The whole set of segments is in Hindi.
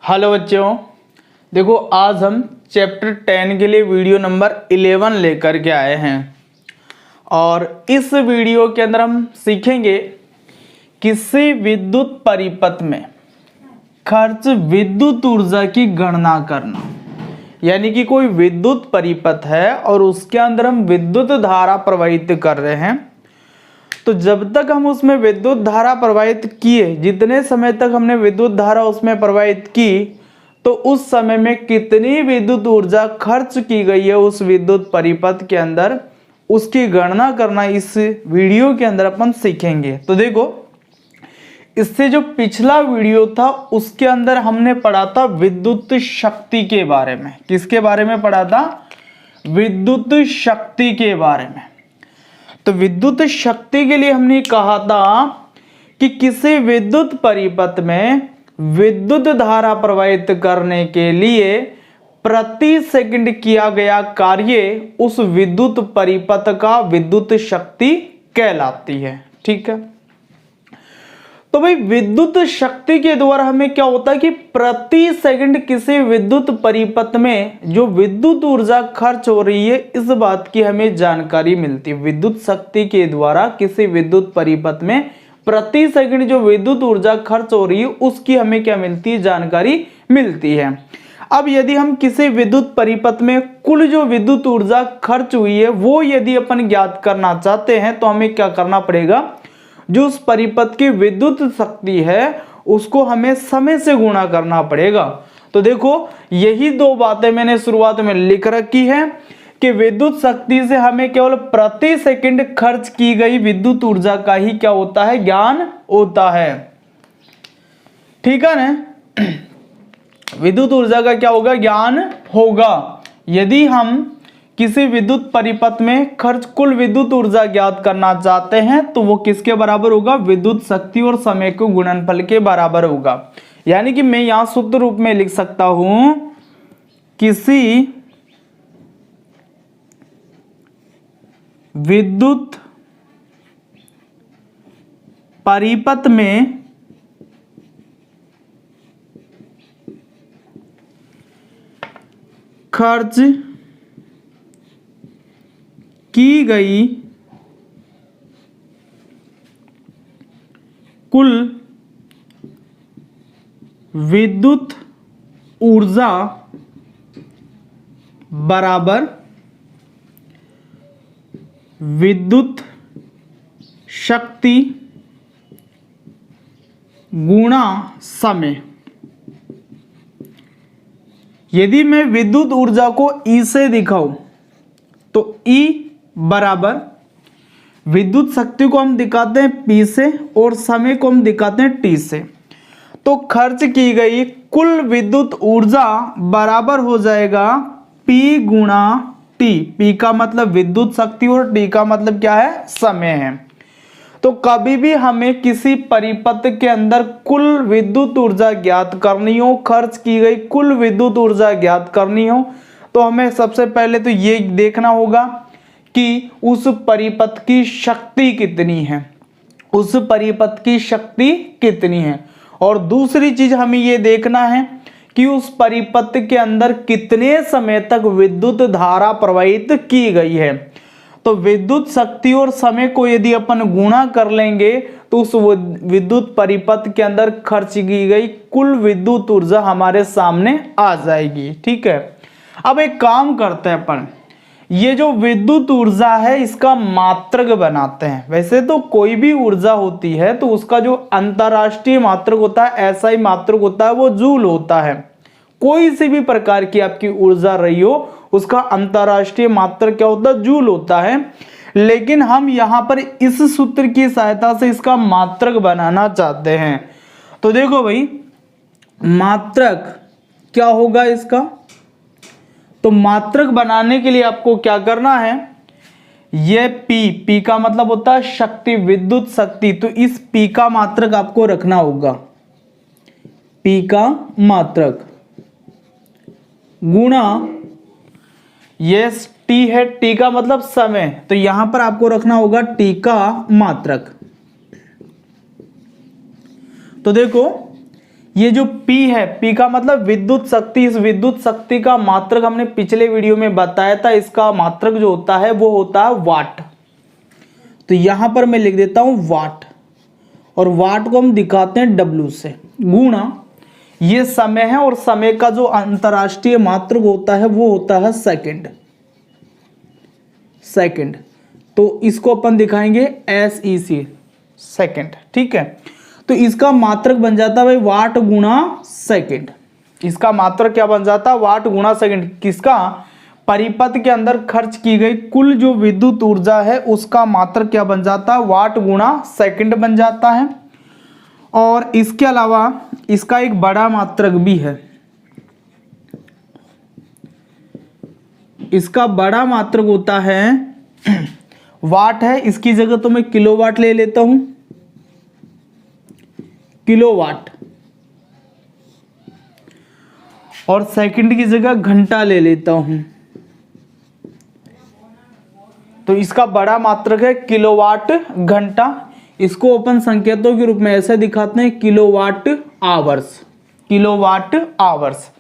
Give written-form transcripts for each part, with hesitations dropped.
हेलो बच्चों, देखो आज हम चैप्टर 10 के लिए वीडियो नंबर 11 लेकर के आए हैं और इस वीडियो के अंदर हम सीखेंगे किसी विद्युत परिपथ में खर्च विद्युत ऊर्जा की गणना करना। यानी कि कोई विद्युत परिपथ है और उसके अंदर हम विद्युत धारा प्रवाहित कर रहे हैं, तो जब तक हम उसमें विद्युत धारा प्रवाहित किए, जितने समय तक हमने विद्युत धारा उसमें प्रवाहित की, तो उस समय में कितनी विद्युत ऊर्जा खर्च की गई है उस विद्युत परिपथ के अंदर, उसकी गणना करना इस वीडियो के अंदर अपन सीखेंगे। तो देखो, इससे जो पिछला वीडियो था उसके अंदर हमने पढ़ा था विद्युत शक्ति के बारे में। किसके बारे में पढ़ा था? विद्युत शक्ति के बारे में। तो विद्युत शक्ति के लिए हमने कहा था कि किसी विद्युत परिपथ में विद्युत धारा प्रवाहित करने के लिए प्रति सेकंड किया गया कार्य उस विद्युत परिपथ का विद्युत शक्ति कहलाती है। ठीक है, तो भाई विद्युत शक्ति के द्वारा हमें क्या होता है कि प्रति सेकंड किसी विद्युत परिपथ में जो विद्युत ऊर्जा खर्च हो रही है, इस बात की हमें जानकारी मिलती है। विद्युत शक्ति के द्वारा किसी विद्युत परिपथ में प्रति सेकंड जो विद्युत ऊर्जा खर्च हो रही है उसकी हमें क्या मिलती है? जानकारी मिलती है। अब यदि हम किसी विद्युत परिपथ में कुल जो विद्युत ऊर्जा खर्च हुई है वो यदि अपन ज्ञात करना चाहते हैं तो हमें क्या करना पड़ेगा? जो उस परिपथ की विद्युत शक्ति है उसको हमें समय से गुणा करना पड़ेगा। तो देखो, यही दो बातें मैंने शुरुआत में लिख रखी है कि विद्युत शक्ति से हमें केवल प्रति सेकंड खर्च की गई विद्युत ऊर्जा का ही क्या होता है? ज्ञान होता है। ठीक है ना? विद्युत ऊर्जा का क्या होगा? ज्ञान होगा। यदि हम किसी विद्युत परिपथ में खर्च कुल विद्युत ऊर्जा ज्ञात करना चाहते हैं तो वो किसके बराबर होगा? विद्युत शक्ति और समय के गुणनफल के बराबर होगा। यानी कि मैं यहां सूत्र रूप में लिख सकता हूं, किसी विद्युत परिपथ में खर्च की गई कुल विद्युत ऊर्जा बराबर विद्युत शक्ति गुणा समय। यदि मैं विद्युत ऊर्जा को E से दिखाऊं तो E बराबर विद्युत शक्ति को हम दिखाते हैं P से और समय को हम दिखाते हैं T से। तो खर्च की गई कुल विद्युत ऊर्जा बराबर हो जाएगा P गुणा T। P का मतलब विद्युत शक्ति और T का मतलब क्या है? समय है। तो कभी भी हमें किसी परिपथ के अंदर कुल विद्युत ऊर्जा ज्ञात करनी हो, खर्च की गई कुल विद्युत ऊर्जा ज्ञात करनी हो, तो हमें सबसे पहले तो ये देखना होगा कि उस परिपथ की शक्ति कितनी है, उस परिपथ की शक्ति कितनी है। और दूसरी चीज हमें ये देखना है कि उस परिपथ के अंदर कितने समय तक विद्युत धारा प्रवाहित की गई है। तो विद्युत शक्ति और समय को यदि अपन गुणा कर लेंगे तो उस विद्युत परिपथ के अंदर खर्च की गई कुल विद्युत ऊर्जा हमारे सामने आ जाएगी। ठीक है, अब एक काम करते हैं अपन, ये जो विद्युत ऊर्जा है इसका मात्रक बनाते हैं। वैसे तो कोई भी ऊर्जा होती है तो उसका जो अंतरराष्ट्रीय मात्रक होता है, SI मात्रक होता है, वो जूल होता है। कोई सी भी प्रकार की आपकी ऊर्जा रही हो उसका अंतरराष्ट्रीय मात्रक क्या होता है? जूल होता है। लेकिन हम यहां पर इस सूत्र की सहायता से इसका मात्रक बनाना चाहते हैं। तो देखो भाई, मात्रक क्या होगा इसका? तो मात्रक बनाने के लिए आपको क्या करना है? ये P का मतलब होता है शक्ति, विद्युत शक्ति। तो इस P का मात्रक आपको रखना होगा, P का मात्रक गुणा ये T है, T का मतलब समय, तो यहां पर आपको रखना होगा T का मात्रक। तो देखो ये जो P है, P का मतलब विद्युत शक्ति। इस विद्युत शक्ति का मात्रक हमने पिछले वीडियो में बताया था, इसका मात्रक जो होता है वो होता है वाट। तो यहां पर मैं लिख देता हूं वाट, और वाट को हम दिखाते हैं W से, गुणा ये समय है, और समय का जो अंतरराष्ट्रीय मात्रक होता है वो होता है सेकंड। सेकंड, तो इसको अपन दिखाएंगे SEC, सेकंड। ठीक है, तो इसका मात्रक बन जाता है भाई वाट गुणा सेकंड। इसका मात्रक क्या बन जाता है? वाट गुणा सेकंड। किसका? परिपथ के अंदर खर्च की गई कुल जो विद्युत ऊर्जा है उसका मात्रक क्या बन जाता है? वाट गुणा सेकंड बन जाता है। और इसके अलावा इसका एक बड़ा मात्रक भी है, इसका बड़ा मात्रक होता है वाट है। इसकी जगह तो मैं किलोवाट ले लेता हूं, किलोवाट, और सेकंड की जगह घंटा ले लेता हूं। तो इसका बड़ा मात्रक है किलोवाट घंटा। इसको अपन संकेतों के रूप में ऐसे दिखाते हैं, किलोवाट आवर्स, किलोवाट आवर्स।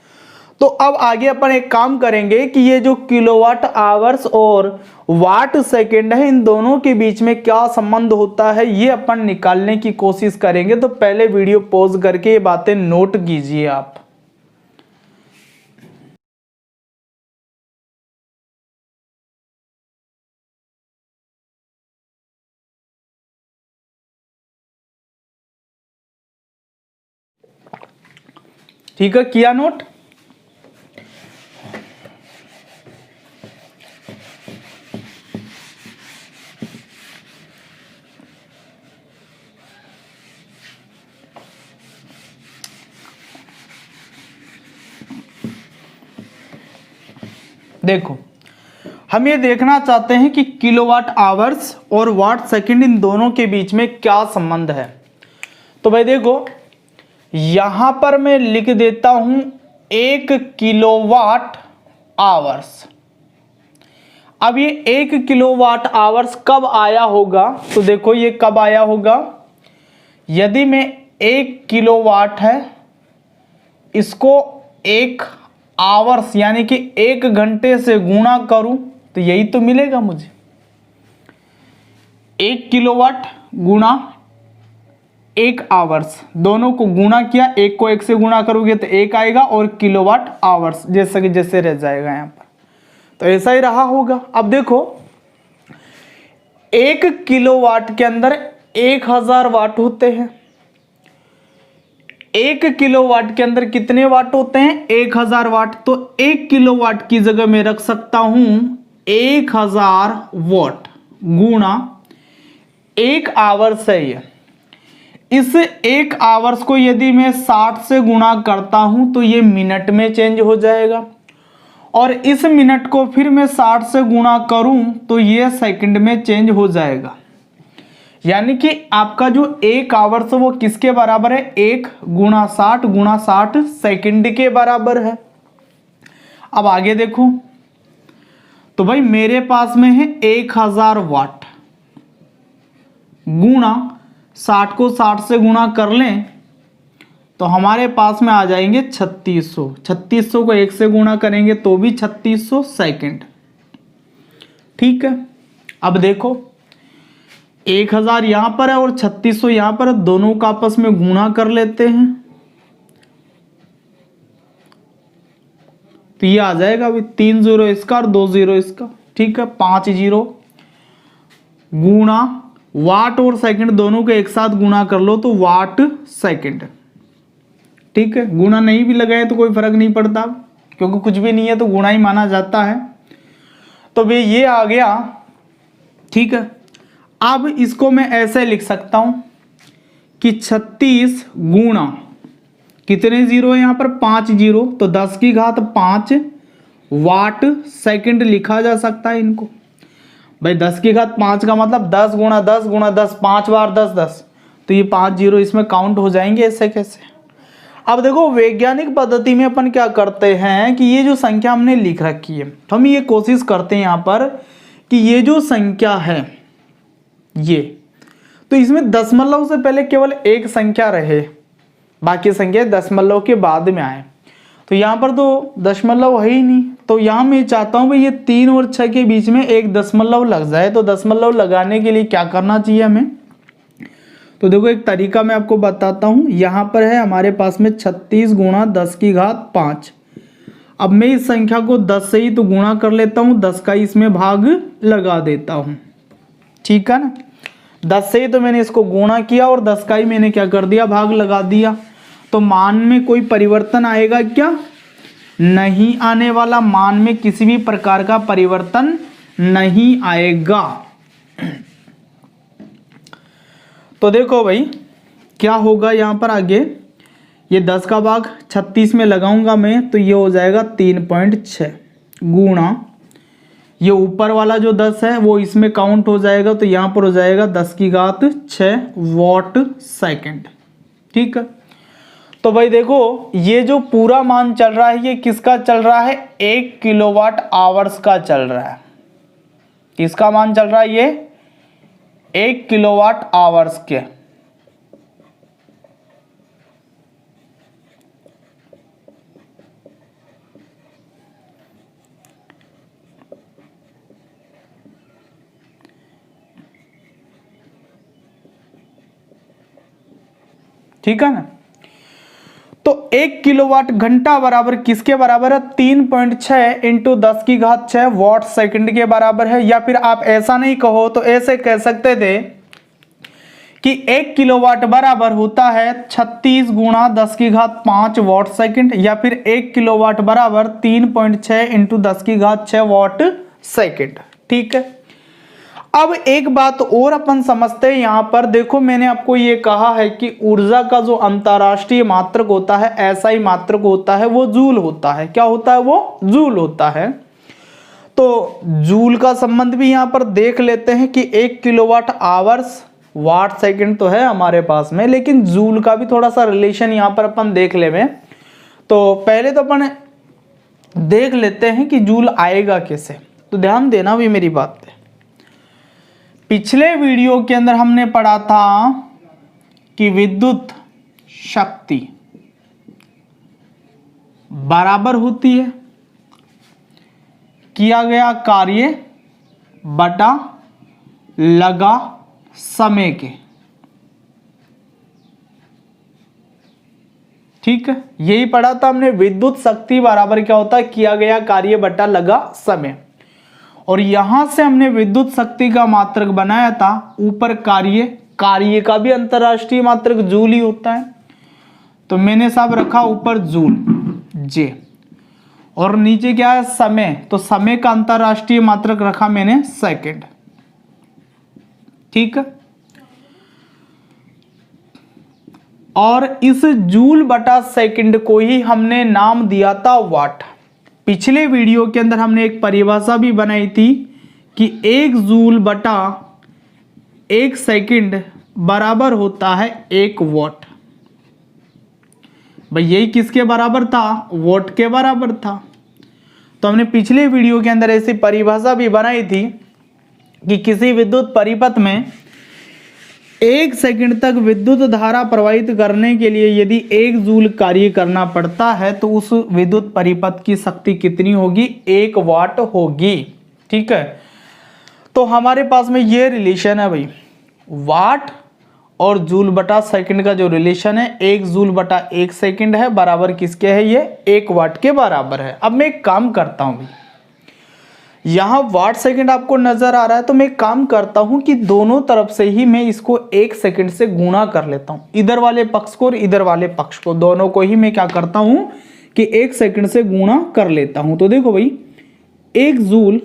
तो अब आगे अपन एक काम करेंगे कि ये जो किलोवाट आवर्स और वाट सेकंड है, इन दोनों के बीच में क्या संबंध होता है ये अपन निकालने की कोशिश करेंगे। तो पहले वीडियो पॉज करके ये बातें नोट कीजिए आप। ठीक है, किया नोट? देखो, हम ये देखना चाहते हैं कि किलोवाट आवर्स और वाट सेकंड इन दोनों के बीच में क्या संबंध है। तो भाई देखो, यहां पर मैं लिख देता हूं 1 किलोवाट आवर्स। अब ये 1 किलोवाट आवर्स कब आया होगा? तो देखो ये कब आया होगा, यदि मैं 1 किलोवाट है इसको 1 आवर्स यानी कि 1 घंटे से गुणा करूं तो यही तो मिलेगा मुझे। 1 किलोवाट गुणा 1 आवर्स, दोनों को गुणा किया, 1 को 1 से गुणा करोगे तो 1 आएगा, और किलोवाट आवर्स जैसा कि जैसे रह जाएगा यहां पर। तो ऐसा ही रहा होगा। अब देखो 1 किलोवाट के अंदर 1000 वाट होते हैं। 1 किलोवाट के अंदर कितने वाट होते हैं? 1000 वाट। तो 1 किलोवाट की जगह मैं रख सकता हूं 1000 वाट गुणा 1 आवर्स है ये। इस 1 आवर्स को यदि मैं 60 से गुणा करता हूं तो ये मिनट में चेंज हो जाएगा, और इस मिनट को फिर मैं 60 से गुणा करूं तो ये सेकंड में चेंज हो जाएगा। यानी कि आपका जो 1 आवर्स वो किसके बराबर है? 1 गुणा 60 सेकंड के बराबर है। अब आगे देखो, तो भाई मेरे पास में है 1000 वाट गुणा 60 को 60 से गुणा कर लें तो हमारे पास में आ जाएंगे 3600। 3600 को 1 से गुणा करेंगे तो भी 3600 सेकंड। ठीक है, अब देखो 1000 यहां पर है और 3600 यहां पर है, दोनों का आपस में गुणा कर लेते हैं तो ये आ जाएगा अभी 3 0 इसका और 2 0 इसका। ठीक है, 5 0 गुणा वाट और सेकंड दोनों को एक साथ गुणा कर लो तो वाट सेकंड। ठीक है, गुणा नहीं भी लगाए तो कोई फर्क नहीं पड़ता, क्योंकि कुछ भी नहीं है तो गुणा ही माना जाता है। तो भाई ये आ गया। ठीक है, अब इसको मैं ऐसे लिख सकता हूं कि 36 गुणा कितने जीरो है यहां पर? 5 0, तो 10 की घात 5 वाट सेकंड लिखा जा सकता है इनको। भाई 10 की घात 5 का मतलब 10 गुणा 10 गुणा 10, 5 बार 10 10, तो ये 5 0 इसमें काउंट हो जाएंगे। ऐसे कैसे? अब देखो वैज्ञानिक पद्धति में अपन क्या करते हैं कि ये जो संख्या हमने लिख रखी है, हम ये कोशिश करते हैं यहां पर कि ये जो संख्या है ये, तो इसमें दशमलव से पहले केवल एक संख्या रहे, बाकी संख्या दशमलव के बाद में आए। तो यहाँ पर तो दशमलव है ही नहीं, तो यहाँ मैं चाहता हूँ भाई ये 3 और 6 के बीच में एक दशमलव लग जाए। तो दशमलव लगाने के लिए क्या करना चाहिए हमें, तो देखो एक तरीका मैं आपको बताता हूँ। यहाँ पर है हमारे पास में 36 गुणा 10 की घात 5। अब मैं इस संख्या को 10 से ही तो गुणा कर लेता हूँ, 10 का इसमें भाग लगा देता हूँ, ठीक है ना। 10 से ही तो मैंने इसको गुणा किया और 10 का ही मैंने क्या कर दिया, भाग लगा दिया। तो मान में कोई परिवर्तन आएगा क्या, नहीं आने वाला। मान में किसी भी प्रकार का परिवर्तन नहीं आएगा। तो देखो भाई क्या होगा यहाँ पर आगे, ये 10 का भाग 36 में लगाऊंगा मैं, तो ये हो जाएगा 3.6 गुणा ये ऊपर वाला जो 10 है वो इसमें काउंट हो जाएगा, तो यहाँ पर हो जाएगा 10 की घात 6 वॉट सेकंड, ठीक है। तो भाई देखो ये जो पूरा मान चल रहा है ये किसका चल रहा है, 1 किलोवाट आवर्स का चल रहा है। किसका मान चल रहा है ये, 1 किलोवाट आवर्स के। ठीक है ना। तो 1 किलोवाट घंटा बराबर किसके बराबर है, 3.6 इंटू 10 की घात 6 वॉट सेकंड के बराबर है। या फिर आप ऐसा नहीं कहो तो ऐसे कह सकते थे कि 1 किलोवाट बराबर होता है 36 गुणा 10 की घात 5 वॉट सेकंड, या फिर 1 किलोवाट बराबर 3.6 इंटू 10 की घात 6 वॉट सेकंड, ठीक है। अब एक बात और अपन समझते हैं यहाँ पर, देखो मैंने आपको ये कहा है कि ऊर्जा का जो अंतरराष्ट्रीय मात्रक होता है, एसआई मात्रक होता है, वो जूल होता है। क्या होता है, वो जूल होता है। तो जूल का संबंध भी यहाँ पर देख लेते हैं कि 1 किलोवाट आवर्स वाट सेकंड तो है हमारे पास में, लेकिन जूल का भी थोड़ा सा रिलेशन यहाँ पर अपन देख ले। तो पहले तो अपन देख लेते हैं कि जूल आएगा कैसे। तो ध्यान देना भी मेरी बात पे, पिछले वीडियो के अंदर हमने पढ़ा था कि विद्युत शक्ति बराबर होती है किया गया कार्य बटा लगा समय के, ठीक है। यही पढ़ा था हमने, विद्युत शक्ति बराबर क्या होता है, किया गया कार्य बटा लगा समय। और यहां से हमने विद्युत शक्ति का मात्रक बनाया था, ऊपर कार्य का भी अंतरराष्ट्रीय मात्रक जूल ही होता है, तो मैंने साहब रखा ऊपर जूल जे, और नीचे क्या है समय, तो समय का अंतरराष्ट्रीय मात्रक रखा मैंने सेकंड, ठीक है। और इस जूल बटा सेकंड को ही हमने नाम दिया था वाट। पिछले वीडियो के अंदर हमने एक परिभाषा भी बनाई थी कि 1 जूल बटा 1 सेकंड बराबर होता है 1 वॉट। भाई यही किसके बराबर था, वॉट के बराबर था। तो हमने पिछले वीडियो के अंदर ऐसी परिभाषा भी बनाई थी कि किसी विद्युत परिपथ में 1 सेकंड तक विद्युत धारा प्रवाहित करने के लिए यदि 1 जूल कार्य करना पड़ता है तो उस विद्युत परिपथ की शक्ति कितनी होगी, 1 वाट होगी, ठीक है। तो हमारे पास में ये रिलेशन है भाई, वाट और जूल बटा सेकंड का जो रिलेशन है, 1 जूल बटा 1 सेकंड है बराबर किसके है, ये 1 वाट के बराबर है। अब मैं एक काम करता हूं भाई, यहां वाट सेकंड आपको नजर आ रहा है, तो मैं एक काम करता हूं कि दोनों तरफ से ही मैं इसको 1 सेकंड से गुणा कर लेता हूं, इधर वाले पक्ष को और इधर वाले पक्ष को, दोनों को ही मैं क्या करता हूं कि 1 सेकंड से गुणा कर लेता हूं। तो देखो भाई 1 जूल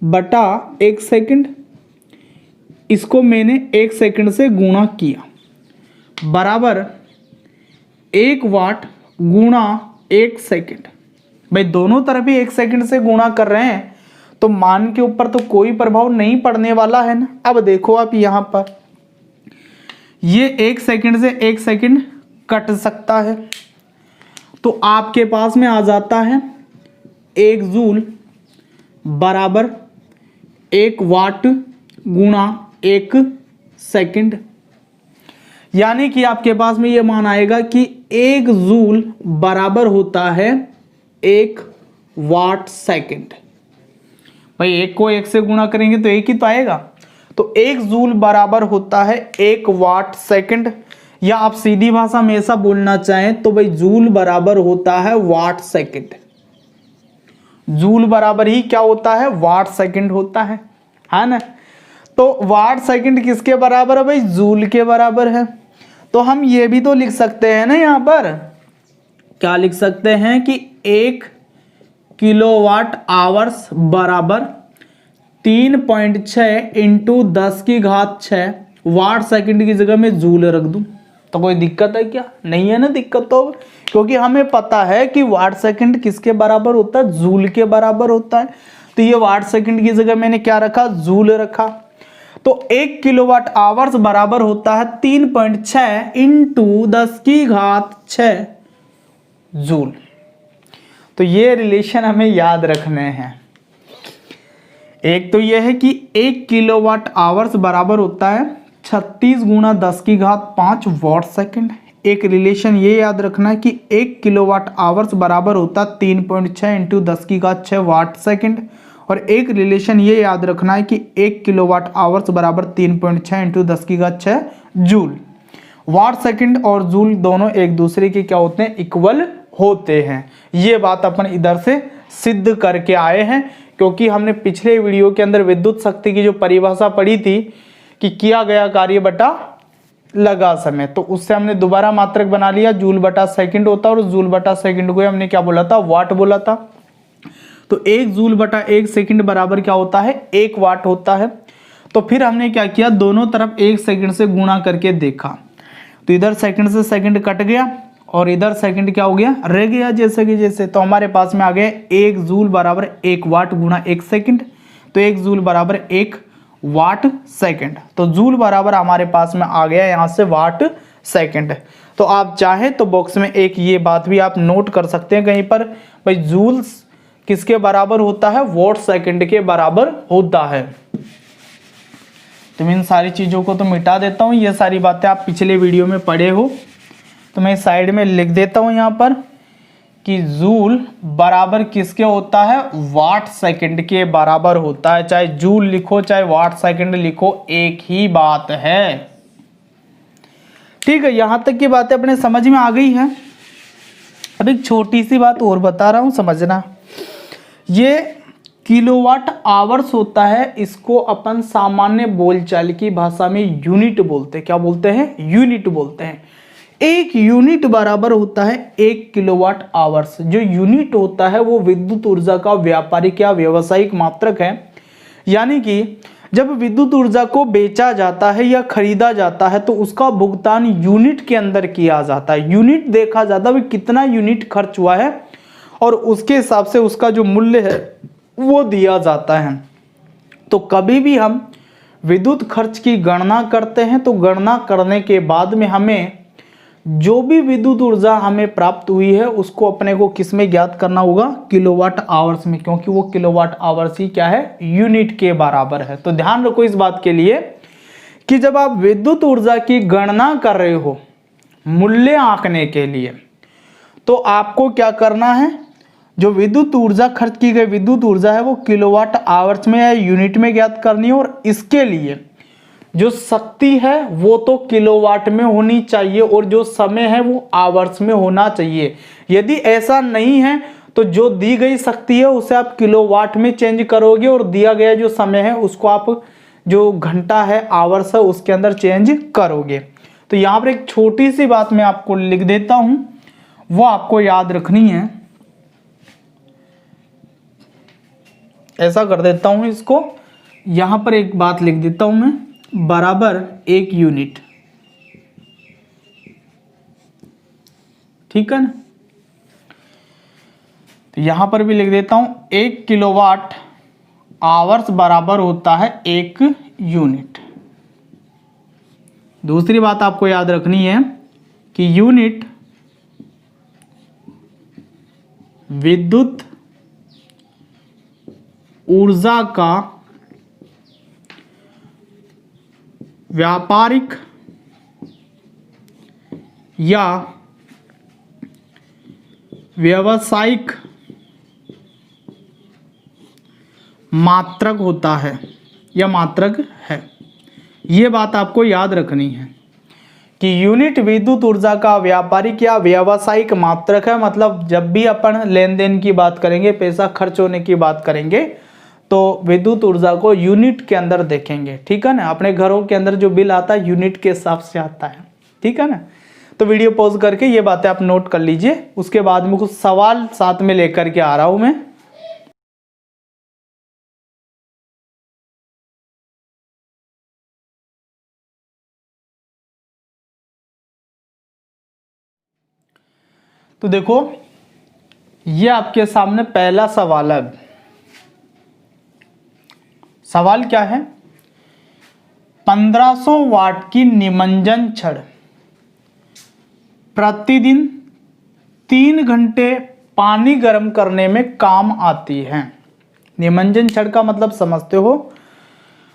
बटा 1 सेकंड, इसको मैंने 1 सेकंड से गुणा किया बराबर 1 वाट गुणा 1 सेकंड। भाई दोनों तरफ ही 1 सेकंड से गुणा कर रहे हैं, तो मान के ऊपर तो कोई प्रभाव नहीं पड़ने वाला है ना। अब देखो आप यहां पर ये 1 सेकंड से 1 सेकंड कट सकता है, तो आपके पास में आ जाता है 1 जूल बराबर 1 वाट गुणा 1 सेकंड। यानी कि आपके पास में ये मान आएगा कि 1 जूल बराबर होता है 1 वाट सेकंड। भाई 1 को 1 से गुणा करेंगे तो 1 ही तो आएगा। तो 1 जूल बराबर होता है 1 वाट सेकंड, या आप सीधी भाषा में ऐसा बोलना चाहें तो भाई जूल बराबर होता है वाट सेकंड। जूल बराबर ही क्या होता है, वाट सेकंड होता है ना। तो वाट सेकंड किसके बराबर है भाई, जूल के बराबर है। तो हम ये भी तो लिख सकते हैं ना, यहाँ पर क्या लिख सकते हैं कि 1 किलोवाट आवर्स बराबर 3.6 इंटू 10 की घात 6 वाट सेकंड की जगह में जूल रख दूं तो कोई दिक्कत है क्या, नहीं है ना दिक्कत। तो क्योंकि हमें पता है कि वाट सेकंड किसके बराबर होता है, जूल के बराबर होता है। तो ये वाट सेकंड की जगह मैंने क्या रखा, जूल रखा। तो 1 किलोवाट आवर्स बराबर होता है 3.6 इंटू 10 की घात 6 जूल। तो ये रिलेशन हमें याद रखने हैं। एक तो यह है कि 1 किलोवाट आवर्स बराबर होता है 36 गुणा 10 की घात 5 वाट सेकंड। एक रिलेशन ये याद रखना है कि 1 किलोवाट आवर्स बराबर होता है 3.6 इंटू 10 की घात 6 वाट सेकंड। और एक रिलेशन ये याद रखना है कि 1 किलोवाट आवर्स बराबर 3.6 इंटू 10 की घात 6 जूल। वाट सेकंड और जूल दोनों एक दूसरे के क्या होते हैं, इक्वल होते हैं। ये बात अपन इधर से सिद्ध करके आए हैं, क्योंकि हमने पिछले वीडियो के अंदर विद्युत शक्ति की जो परिभाषा पढ़ी थी कि किया गया कार्य बटा लगा समय, तो उससे हमने दोबारा मात्रक बना लिया, जूल बटा सेकंड होता है। और जूल बटा सेकंड को हमने क्या बोला था, वाट बोला था। तो 1 जूल बटा 1 सेकंड बराबर क्या होता है, 1 वाट होता है। तो फिर हमने क्या किया, दोनों तरफ 1 सेकंड से गुणा करके देखा। तो इधर सेकंड से सेकंड कट गया और इधर सेकंड क्या हो गया, रह गया जैसे कि जैसे। तो हमारे पास में आ गया 1 जूल बराबर 1 वाट गुणा 1 सेकंड। तो 1 जूल बराबर 1 वाट सेकंड। तो जूल बराबर हमारे पास में आ गया यहाँ से वाट सेकंड। तो आप चाहे तो बॉक्स में एक ये बात भी आप नोट कर सकते हैं कहीं पर, भाई जूल किसके बराबर होता है, वॉट सेकंड के बराबर होता है। तो मैं इन सारी चीज़ों को तो मिटा देता हूँ, ये सारी बातें आप पिछले वीडियो में पढ़े हो। तो मैं साइड में लिख देता हूँ यहाँ पर कि जूल बराबर किसके होता है, वाट सेकंड के बराबर होता है। चाहे जूल लिखो चाहे वाट सेकंड लिखो, एक ही बात है। ठीक है, यहां तक की बातें अपने समझ में आ गई है। अब एक छोटी सी बात और बता रहा हूं, समझना। ये किलोवाट आवर्स होता है, इसको अपन सामान्य बोलचाल की भाषा में यूनिट बोलते हैं। क्या बोलते हैं, यूनिट बोलते हैं। एक यूनिट बराबर होता है 1 किलोवाट आवर्स। जो यूनिट होता है वो विद्युत ऊर्जा का व्यापारिक या व्यवसायिक मात्रक है। यानी कि जब विद्युत ऊर्जा को बेचा जाता है या खरीदा जाता है तो उसका भुगतान यूनिट के अंदर किया जाता है। यूनिट देखा जाता है कितना यूनिट खर्च हुआ है और उसके हिसाब से उसका जो मूल्य है वो दिया जाता है। तो कभी भी हम विद्युत खर्च की गणना करते हैं तो गणना करने के बाद में हमें जो भी विद्युत ऊर्जा हमें प्राप्त हुई है उसको अपने को किस में ज्ञात करना होगा, किलोवाट आवर्स में, क्योंकि वो किलोवाट आवर्स ही क्या है, यूनिट के बराबर है। तो ध्यान रखो इस बात के लिए कि जब आप विद्युत ऊर्जा की गणना कर रहे हो मूल्य आंकने के लिए, तो आपको क्या करना है, जो विद्युत ऊर्जा खर्च की गई विद्युत ऊर्जा है वो किलोवाट आवर्स में या यूनिट में ज्ञात करनी है। और इसके लिए जो शक्ति है वो तो किलोवाट में होनी चाहिए और जो समय है वो आवर्स में होना चाहिए। यदि ऐसा नहीं है तो जो दी गई शक्ति है उसे आप किलोवाट में चेंज करोगे और दिया गया जो समय है उसको आप जो घंटा है, आवर्स है, उसके अंदर चेंज करोगे। तो यहाँ पर एक छोटी सी बात मैं आपको लिख देता हूं, वो आपको याद रखनी है। ऐसा कर देता हूं, इसको यहां पर एक बात लिख देता हूं मैं, बराबर 1 यूनिट। ठीक है ना। तो यहां पर भी लिख देता हूं 1 किलोवाट आवर्स बराबर होता है 1 यूनिट। दूसरी बात आपको याद रखनी है कि यूनिट विद्युत ऊर्जा का व्यापारिक या व्यावसायिक मात्रक होता है या मात्रक है। ये बात आपको याद रखनी है कि यूनिट विद्युत ऊर्जा का व्यापारिक या व्यावसायिक मात्रक है। मतलब जब भी अपन लेन देन की बात करेंगे, पैसा खर्च होने की बात करेंगे, तो विद्युत ऊर्जा को यूनिट के अंदर देखेंगे। ठीक है ना। अपने घरों के अंदर जो बिल आता है यूनिट के हिसाब से आता है। ठीक है ना। तो वीडियो पॉज करके ये बातें आप नोट कर लीजिए। उसके बाद में कुछ सवाल साथ में लेकर के आ रहा हूं मैं। तो देखो, ये आपके सामने पहला सवाल है। सवाल क्या है? 1500 वाट की निमंजन छड़ प्रतिदिन 3 घंटे पानी गर्म करने में काम आती है। निमंजन छड़ का मतलब समझते हो?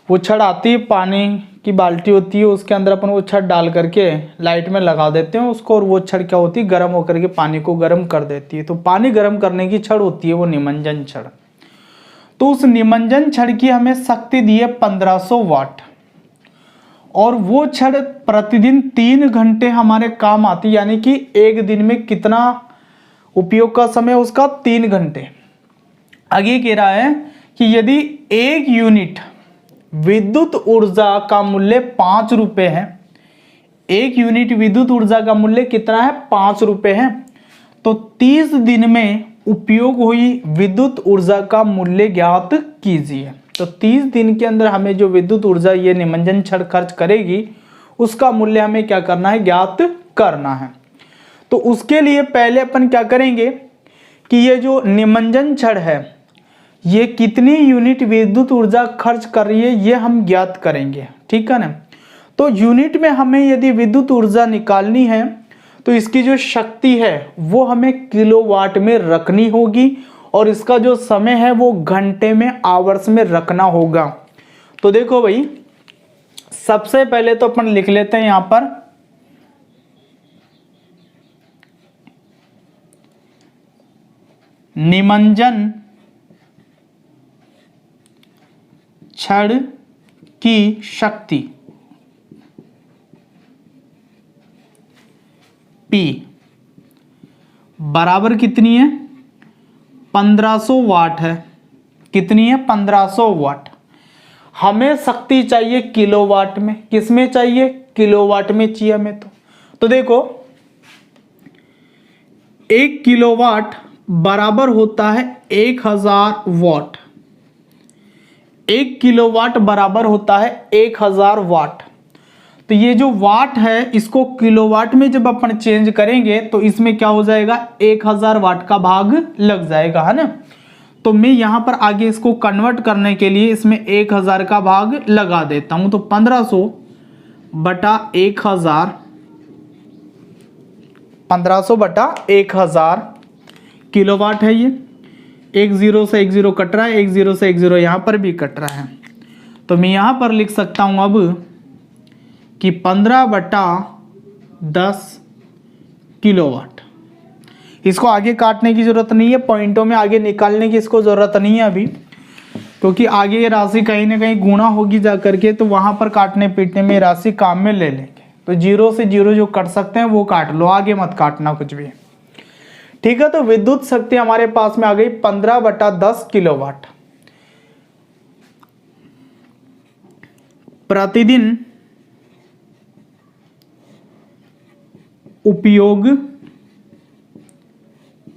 वो छड़ आती है, पानी की बाल्टी होती है, उसके अंदर अपन वो छड़ डाल करके लाइट में लगा देते हैं उसको, और वो छड़ क्या होती है, गर्म होकर के पानी को गर्म कर देती है। तो पानी गर्म करने की छड़ होती है वो निमंजन छड़। तो उस निमंजन छड़ की हमें शक्ति दी है 1500 वाट, और वो छड़ प्रतिदिन 3 घंटे हमारे काम आती है। यानी कि एक दिन में कितना उपयोग का समय उसका? 3 घंटे। आगे कह रहा है कि यदि 1 यूनिट विद्युत ऊर्जा का मूल्य 5 रुपए है, 1 यूनिट विद्युत ऊर्जा का मूल्य कितना है? 5 रुपए है। तो 30 दिन में उपयोग हुई विद्युत ऊर्जा का मूल्य ज्ञात कीजिए। तो 30 दिन के अंदर हमें जो विद्युत ऊर्जा ये निमंजन छड़ खर्च करेगी, उसका मूल्य हमें क्या करना है? ज्ञात करना है। तो उसके लिए पहले अपन क्या करेंगे कि ये जो निमंजन छड़ है ये कितनी यूनिट विद्युत ऊर्जा खर्च कर रही है ये हम ज्ञात करेंगे। ठीक है ना। तो यूनिट में हमें यदि विद्युत ऊर्जा निकालनी है तो इसकी जो शक्ति है वो हमें किलोवाट में रखनी होगी, और इसका जो समय है वो घंटे में, आवर्स में रखना होगा। तो देखो भाई, सबसे पहले तो अपन लिख लेते हैं यहां पर निमंजन छड़ की शक्ति P बराबर कितनी है? 1500 वाट है। कितनी है? 1500 वाट। हमें शक्ति चाहिए किलोवाट में। किस में चाहिए? किलोवाट में चाहिए हमें। तो देखो, 1 किलोवाट बराबर होता है 1000 वाट। 1 किलोवाट बराबर होता है 1000 वाट। तो ये जो वाट है इसको किलोवाट में जब अपन चेंज करेंगे तो इसमें क्या हो जाएगा? 1000 वाट का भाग लग जाएगा, है ना। तो मैं यहां पर आगे इसको कन्वर्ट करने के लिए इसमें 1000 का भाग लगा देता हूं। तो 1500 बटा 1000, 1500 बटा 1000 किलोवाट है। ये 1 0 से 1 0 कट रहा है, 1 0 से 1 0 यहां पर भी कट रहा है। तो मैं यहां पर लिख सकता हूं अब कि 15 बटा 10 किलोवाट। इसको आगे काटने की जरूरत नहीं है, पॉइंटों में आगे निकालने की इसको जरूरत नहीं है अभी, क्योंकि आगे ये राशि कहीं ना कहीं गुणा होगी जा करके, तो वहां पर काटने पीटने में राशि काम में ले लेंगे। तो 0 से 0 जो कट सकते हैं वो काट लो, आगे मत काटना कुछ भी। ठीक है। तो विद्युत शक्ति हमारे पास में आ गई 15 बटा 10 किलोवाट। प्रतिदिन उपयोग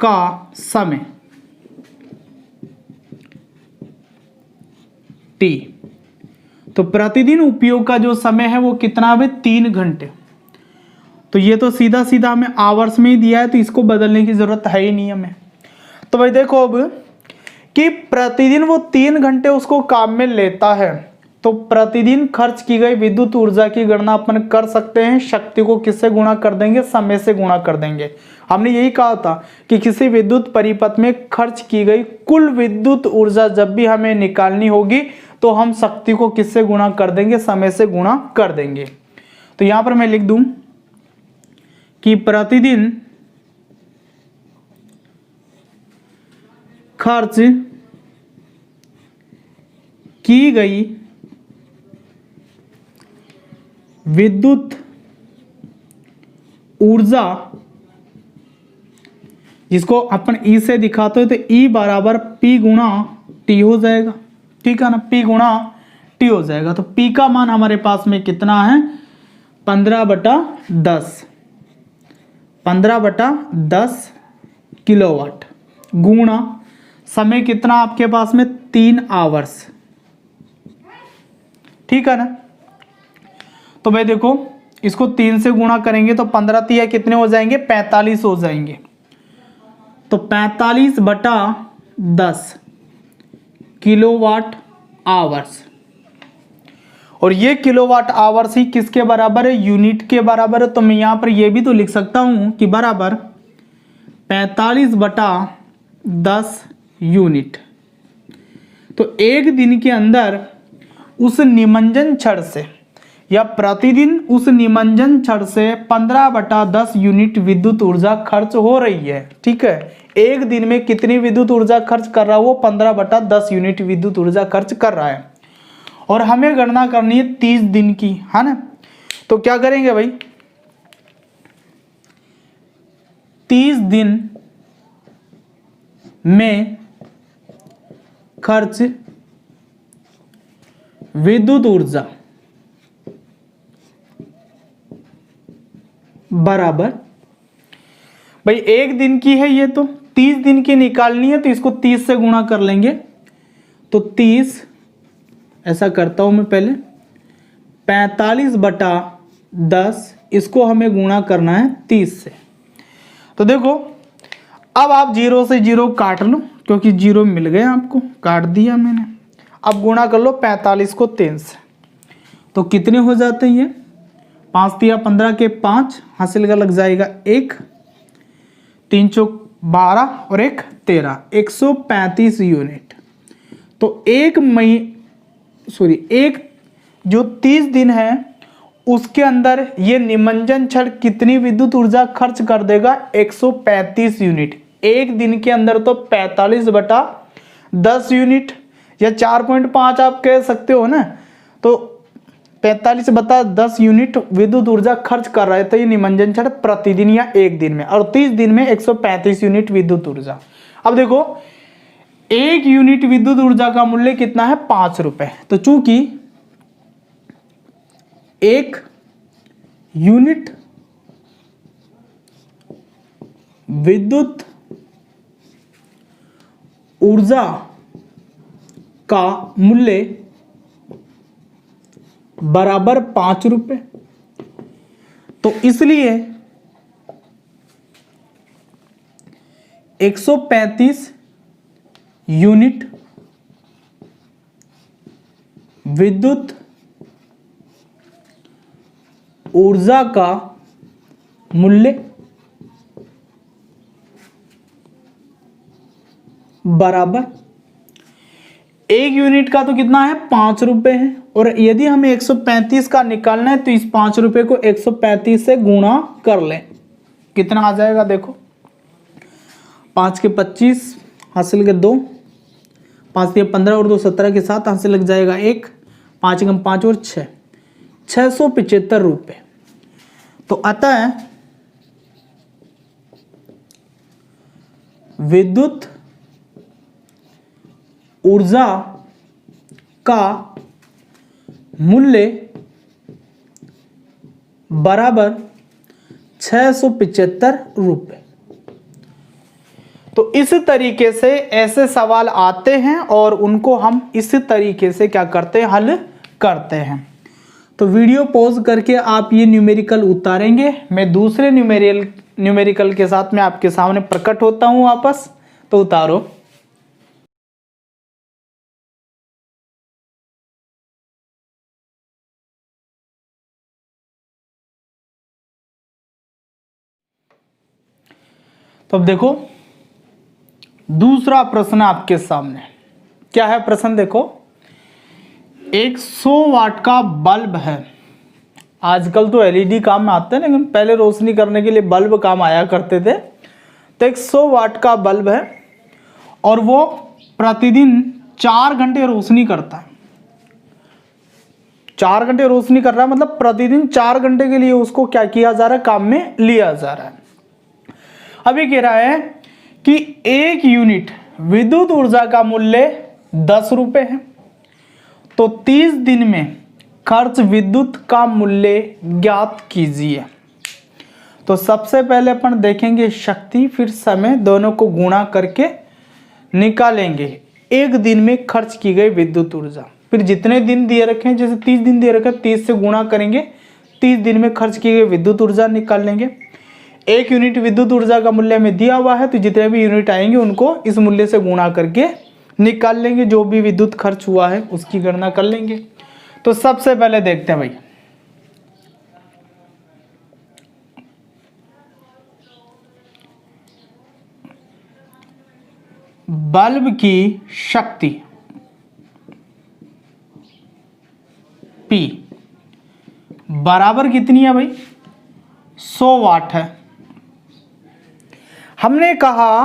का समय T। तो प्रतिदिन उपयोग का जो समय है वो कितना है? 3 घंटे। तो ये तो सीधा सीधा हमें आवर्स में ही दिया है, तो इसको बदलने की जरूरत है ही नहीं हमें। तो भाई देखो अब कि प्रतिदिन वो 3 घंटे उसको काम में लेता है, तो प्रतिदिन खर्च की गई विद्युत ऊर्जा की गणना अपन कर सकते हैं। शक्ति को किससे गुणा कर देंगे? समय से गुणा कर देंगे। हमने यही कहा था कि किसी विद्युत परिपथ में खर्च की गई कुल विद्युत ऊर्जा जब भी हमें निकालनी होगी तो हम शक्ति को किससे गुणा कर देंगे? समय से गुणा कर देंगे। तो यहां पर मैं लिख दूं कि प्रतिदिन खर्च की गई विद्युत ऊर्जा, जिसको अपन ई से दिखाते हो तो ई बराबर पी गुणा टी हो जाएगा, ठीक है ना, पी गुणा टी हो जाएगा। तो पी का मान हमारे पास में कितना है 15/10, 15/10 किलोवाट गुणा समय कितना आपके पास में 3 आवर्स, ठीक है ना। तो भाई देखो इसको 3 से गुणा करेंगे तो 15 तिया कितने हो जाएंगे 45 हो जाएंगे। तो 45/10 किलोवाट आवर्स, और ये किलोवाट आवर्स ही किसके बराबर है, यूनिट के बराबर है। तो मैं यहां पर ये भी तो लिख सकता हूं कि बराबर 45/10 यूनिट। तो एक दिन के अंदर उस निमंजन क्षण से या प्रतिदिन उस निमंजन क्षण से 15/10 यूनिट विद्युत ऊर्जा खर्च हो रही है, ठीक है। एक दिन में कितनी विद्युत ऊर्जा खर्च कर रहा है वो 15/10 यूनिट विद्युत ऊर्जा खर्च कर रहा है, और हमें गणना करनी है 30 दिन की, है ना। तो क्या करेंगे भाई, 30 दिन में खर्च विद्युत ऊर्जा बराबर, भाई एक दिन की है ये, तो 30 दिन की निकालनी है तो इसको 30 से गुणा कर लेंगे। तो 30, ऐसा करता हूं मैं पहले 45/10, इसको हमें गुणा करना है 30 से। तो देखो अब आप 0 से 0 काट लो, क्योंकि 0 मिल गए आपको, काट दिया मैंने। अब गुणा कर लो 45 को 3 से, तो कितने हो जाते हैं ये 5 तिया 15 के 5, हासिल का लग जाएगा 1, 3 चौक 12 और 1 13, 135 यूनिट। तो एक जो 30 दिन है उसके अंदर ये निमंजन क्षण कितनी विद्युत ऊर्जा खर्च कर देगा 135 यूनिट। एक दिन के अंदर तो 45/10 यूनिट या 4.5 आप कह सकते हो ना, तो 45/10 यूनिट विद्युत ऊर्जा खर्च कर रहा है। तो ये निमंजन क्षण प्रतिदिन या एक दिन में, और 30 दिन में 135 यूनिट विद्युत ऊर्जा। अब देखो एक यूनिट विद्युत ऊर्जा का मूल्य कितना है 5 रुपए। तो चूंकि एक यूनिट विद्युत ऊर्जा का मूल्य बराबर 5 रुपए, तो इसलिए 135 यूनिट विद्युत ऊर्जा का मूल्य बराबर, एक यूनिट का तो कितना है 5 रुपए है, और यदि हमें 135 का निकालना है तो इस 5 रुपए को 135 से गुणा कर लें, कितना आ जाएगा देखो 5 के 25 हासिल के 2, 5 के 15 और 2 17 के 7 हासिल लग जाएगा 1, 5 कम 5 और 6, 675 रुपए। तो अतः विद्युत ऊर्जा का मूल्य बराबर 675 रुपए। तो इस तरीके से ऐसे सवाल आते हैं और उनको हम इस तरीके से क्या करते हैं, हल करते हैं। तो वीडियो पॉज करके आप ये न्यूमेरिकल उतारेंगे, मैं दूसरे न्यूमेरिकल के साथ में आपके सामने प्रकट होता हूं वापस। तो उतारो। तो अब देखो दूसरा प्रश्न आपके सामने क्या है। प्रश्न देखो, 100 वाट का बल्ब है, आजकल तो एलईडी काम में आते हैं, लेकिन पहले रोशनी करने के लिए बल्ब काम आया करते थे। तो 100 वाट का बल्ब है और वो प्रतिदिन 4 घंटे रोशनी करता है। 4 घंटे रोशनी कर रहा है, मतलब प्रतिदिन 4 घंटे के लिए उसको क्या किया जा रहा है, काम में लिया जा रहा है। अभी कह रहा है कि 1 यूनिट विद्युत ऊर्जा का मूल्य 10 रुपए है, तो 30 दिन में खर्च विद्युत का मूल्य ज्ञात कीजिए। तो सबसे पहले अपन देखेंगे शक्ति, फिर समय, दोनों को गुणा करके निकालेंगे 1 दिन में खर्च की गई विद्युत ऊर्जा। फिर जितने दिन दिए रखे हैं, जैसे 30 दिन दिए रखे हैं, 30 से गुणा करेंगे, 30 दिन में खर्च की गई विद्युत ऊर्जा निकाल लेंगे। 1 यूनिट विद्युत ऊर्जा का मूल्य में दिया हुआ है, तो जितने भी यूनिट आएंगे उनको इस मूल्य से गुणा करके निकाल लेंगे, जो भी विद्युत खर्च हुआ है उसकी गणना कर लेंगे। तो सबसे पहले देखते हैं भाई, बल्ब की शक्ति P बराबर कितनी है भाई, 100 वाट है। हमने कहा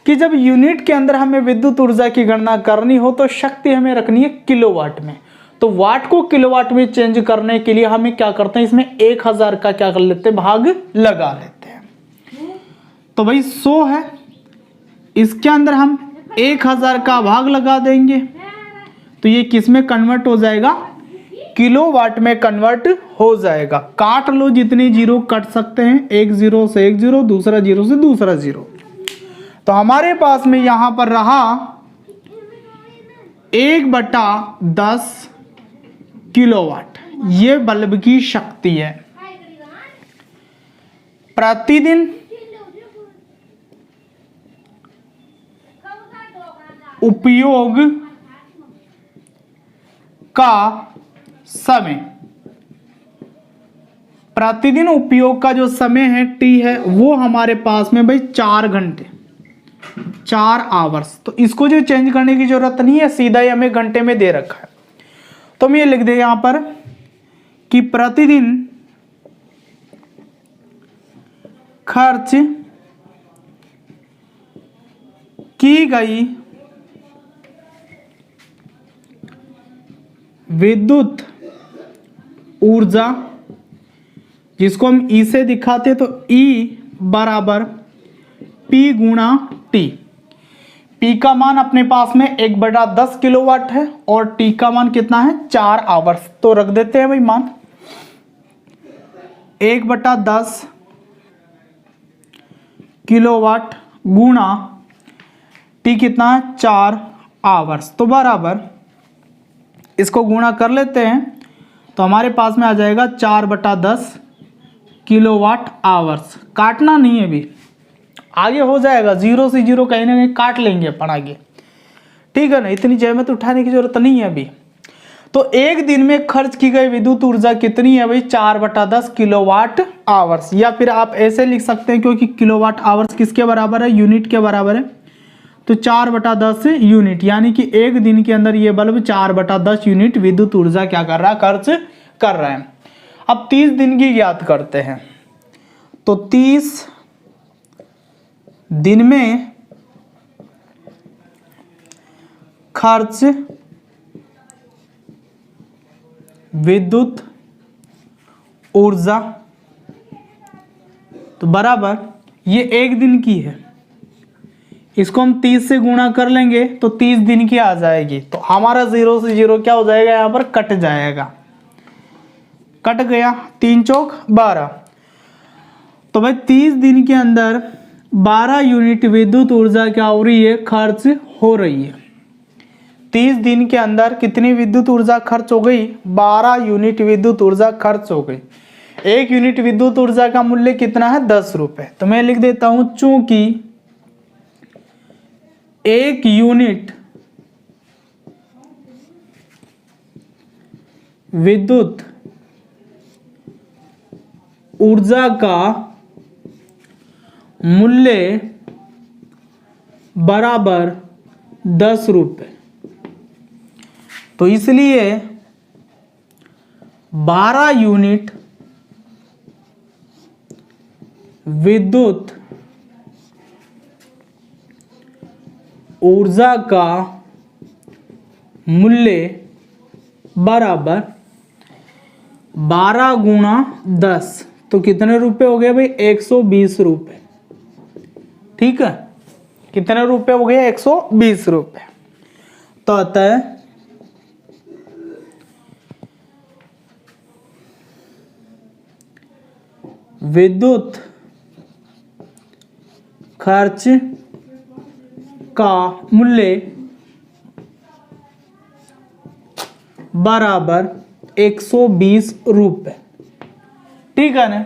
कि जब यूनिट के अंदर हमें विद्युत ऊर्जा की गणना करनी हो तो शक्ति हमें रखनी है किलोवाट में। तो वाट को किलोवाट में चेंज करने के लिए हमें क्या करते हैं, इसमें 1000 का क्या कर लेते हैं, भाग लगा लेते हैं। तो भाई 100 है, इसके अंदर हम 1000 का भाग लगा देंगे, तो ये किस में कन्वर्ट हो जाएगा, किलोवाट में कन्वर्ट हो जाएगा। काट लो, जितने जीरो कट सकते हैं, एक जीरो से एक जीरो, दूसरा जीरो से दूसरा जीरो। तो हमारे पास में यहां पर रहा 1/10 किलोवाट, ये बल्ब की शक्ति है। प्रतिदिन उपयोग का समय, प्रतिदिन उपयोग का जो समय है टी है, वो हमारे पास में भाई 4 घंटे, 4 आवर्स। तो इसको जो चेंज करने की जरूरत नहीं है, सीधा ही हमें घंटे में दे रखा है। तो हम ये लिख दें यहां पर कि प्रतिदिन खर्च की गई विद्युत ऊर्जा, जिसको हम ई से दिखाते तो ई बराबर P गुणा टी। P का मान अपने पास में 1/10 किलोवाट है और T का मान कितना है, 4 आवर्स। तो रख देते हैं भाई मान 1/10 किलोवाट गुणा T कितना है, 4 आवर्स। तो बराबर इसको गुणा कर लेते हैं, तो हमारे पास में आ जाएगा 4/10 किलोवाट आवर्स। काटना नहीं है, भी आगे हो जाएगा, जीरो से जीरो कहीं ना कहीं काट लेंगे अपन आगे, ठीक है ना, इतनी जहमत उठाने की जरूरत नहीं है अभी। तो 1 दिन में खर्च की गई विद्युत ऊर्जा कितनी है भाई, 4/10 किलोवाट आवर्स। या फिर आप ऐसे लिख सकते हैं, क्योंकि किलोवाट आवर्स किसके बराबर है, यूनिट के बराबर है, तो 4/10 यूनिट, यानी कि 1 दिन के अंदर ये बल्ब 4/10 यूनिट विद्युत ऊर्जा क्या कर रहा है, खर्च कर रहा है। अब 30 दिन की ज्ञात करते हैं, तो 30 दिन में खर्च विद्युत ऊर्जा, तो बराबर ये 1 दिन की है, इसको हम 30 से गुणा कर लेंगे तो 30 दिन की आ जाएगी। तो हमारा 0 से 0 क्या हो जाएगा, यहां पर कट जाएगा, कट गया, 3 चौक 12। तो भाई 30 दिन के अंदर 12 यूनिट विद्युत ऊर्जा क्या हो रही है, खर्च हो रही है। 30 दिन के अंदर कितनी विद्युत ऊर्जा खर्च हो गई, 12 यूनिट विद्युत ऊर्जा खर्च हो गई। 1 यूनिट विद्युत ऊर्जा का मूल्य कितना है, 10 रुपए। तो मैं लिख देता हूं, चूंकि 1 यूनिट विद्युत ऊर्जा का मूल्य बराबर 10 रुपए, तो इसलिए 12 यूनिट विद्युत ऊर्जा का मूल्य बराबर 12 गुणा 10, तो कितने रुपए हो गए भाई? 120 रुपए। ठीक है, कितने रुपए हो गए? 120 रुपए। तो अतः विद्युत खर्च का मूल्य बराबर 120 रुपए। ठीक है ना?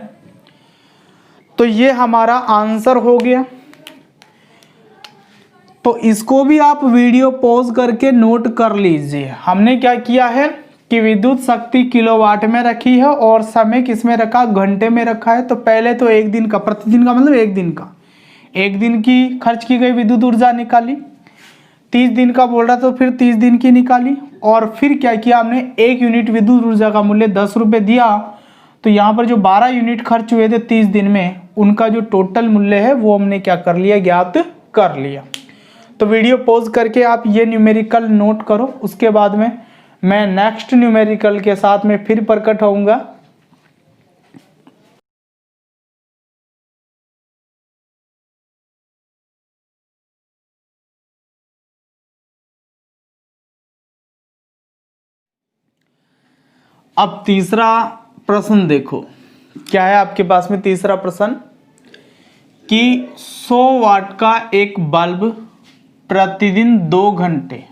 तो ये हमारा आंसर हो गया। तो इसको भी आप वीडियो पॉज करके नोट कर लीजिए। हमने क्या किया है कि विद्युत शक्ति किलोवाट में रखी है और समय किस में रखा? घंटे में रखा है। तो पहले तो एक दिन का, प्रतिदिन का मतलब एक दिन का, एक दिन की खर्च की गई विद्युत ऊर्जा निकाली। 30 दिन का बोल रहा तो फिर 30 दिन की निकाली। और फिर क्या किया हमने? 1 यूनिट विद्युत ऊर्जा का मूल्य 10 रुपये दिया। तो यहाँ पर जो 12 यूनिट खर्च हुए थे 30 दिन में, उनका जो टोटल मूल्य है वो हमने क्या कर लिया? ज्ञात कर लिया। तो वीडियो पॉज करके आप ये न्यूमेरिकल नोट करो। उसके बाद में मैं नेक्स्ट न्यूमेरिकल के साथ में फिर प्रकट होऊंगा। अब तीसरा प्रश्न देखो, क्या है आपके पास में तीसरा प्रश्न कि 100 वाट का एक बल्ब प्रतिदिन 2 घंटे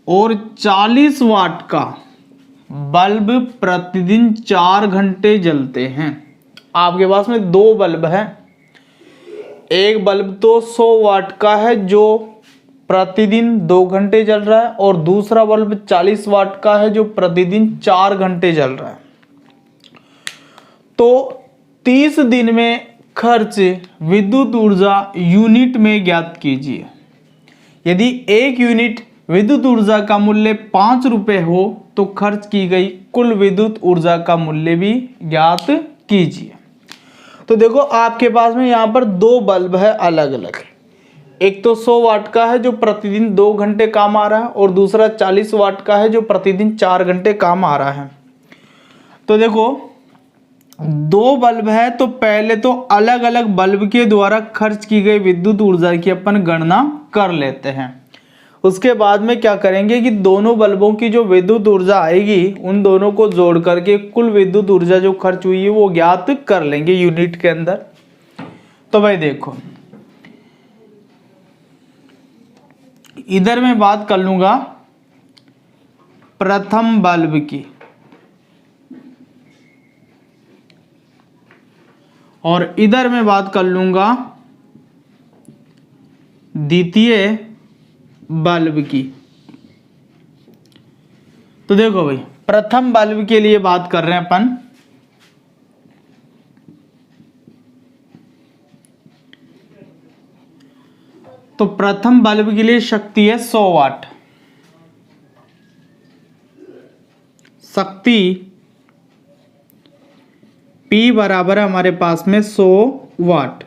और 40 वाट का बल्ब प्रतिदिन 4 घंटे जलते हैं। आपके पास में 2 बल्ब हैं। एक बल्ब तो 100 वाट का है जो प्रतिदिन 2 घंटे जल रहा है, और दूसरा बल्ब 40 वाट का है जो प्रतिदिन 4 घंटे जल रहा है। तो 30 दिन में खर्च विद्युत ऊर्जा यूनिट में ज्ञात कीजिए। यदि 1 यूनिट विद्युत ऊर्जा का मूल्य 5 रुपये हो तो खर्च की गई कुल विद्युत ऊर्जा का मूल्य भी ज्ञात कीजिए। तो देखो आपके पास में यहाँ पर 2 बल्ब है अलग अलग। एक तो 100 वाट का है जो प्रतिदिन 2 घंटे काम आ रहा है, और दूसरा 40 वाट का है जो प्रतिदिन 4 घंटे काम आ रहा है। तो देखो 2 बल्ब है, तो पहले तो अलग अलग बल्ब के द्वारा खर्च की गई विद्युत ऊर्जा की अपन गणना कर लेते हैं। उसके बाद में क्या करेंगे कि दोनों बल्बों की जो विद्युत ऊर्जा आएगी उन दोनों को जोड़ करके कुल विद्युत ऊर्जा जो खर्च हुई है वो ज्ञात कर लेंगे यूनिट के अंदर। तो भाई देखो, इधर मैं बात कर लूंगा प्रथम बल्ब की, और इधर मैं बात कर लूंगा द्वितीय बल्ब की। तो देखो भाई, प्रथम बल्ब के लिए बात कर रहे हैं अपन। तो प्रथम बल्ब के लिए शक्ति है 100 वाट। शक्ति P बराबर है हमारे पास में 100 वाट,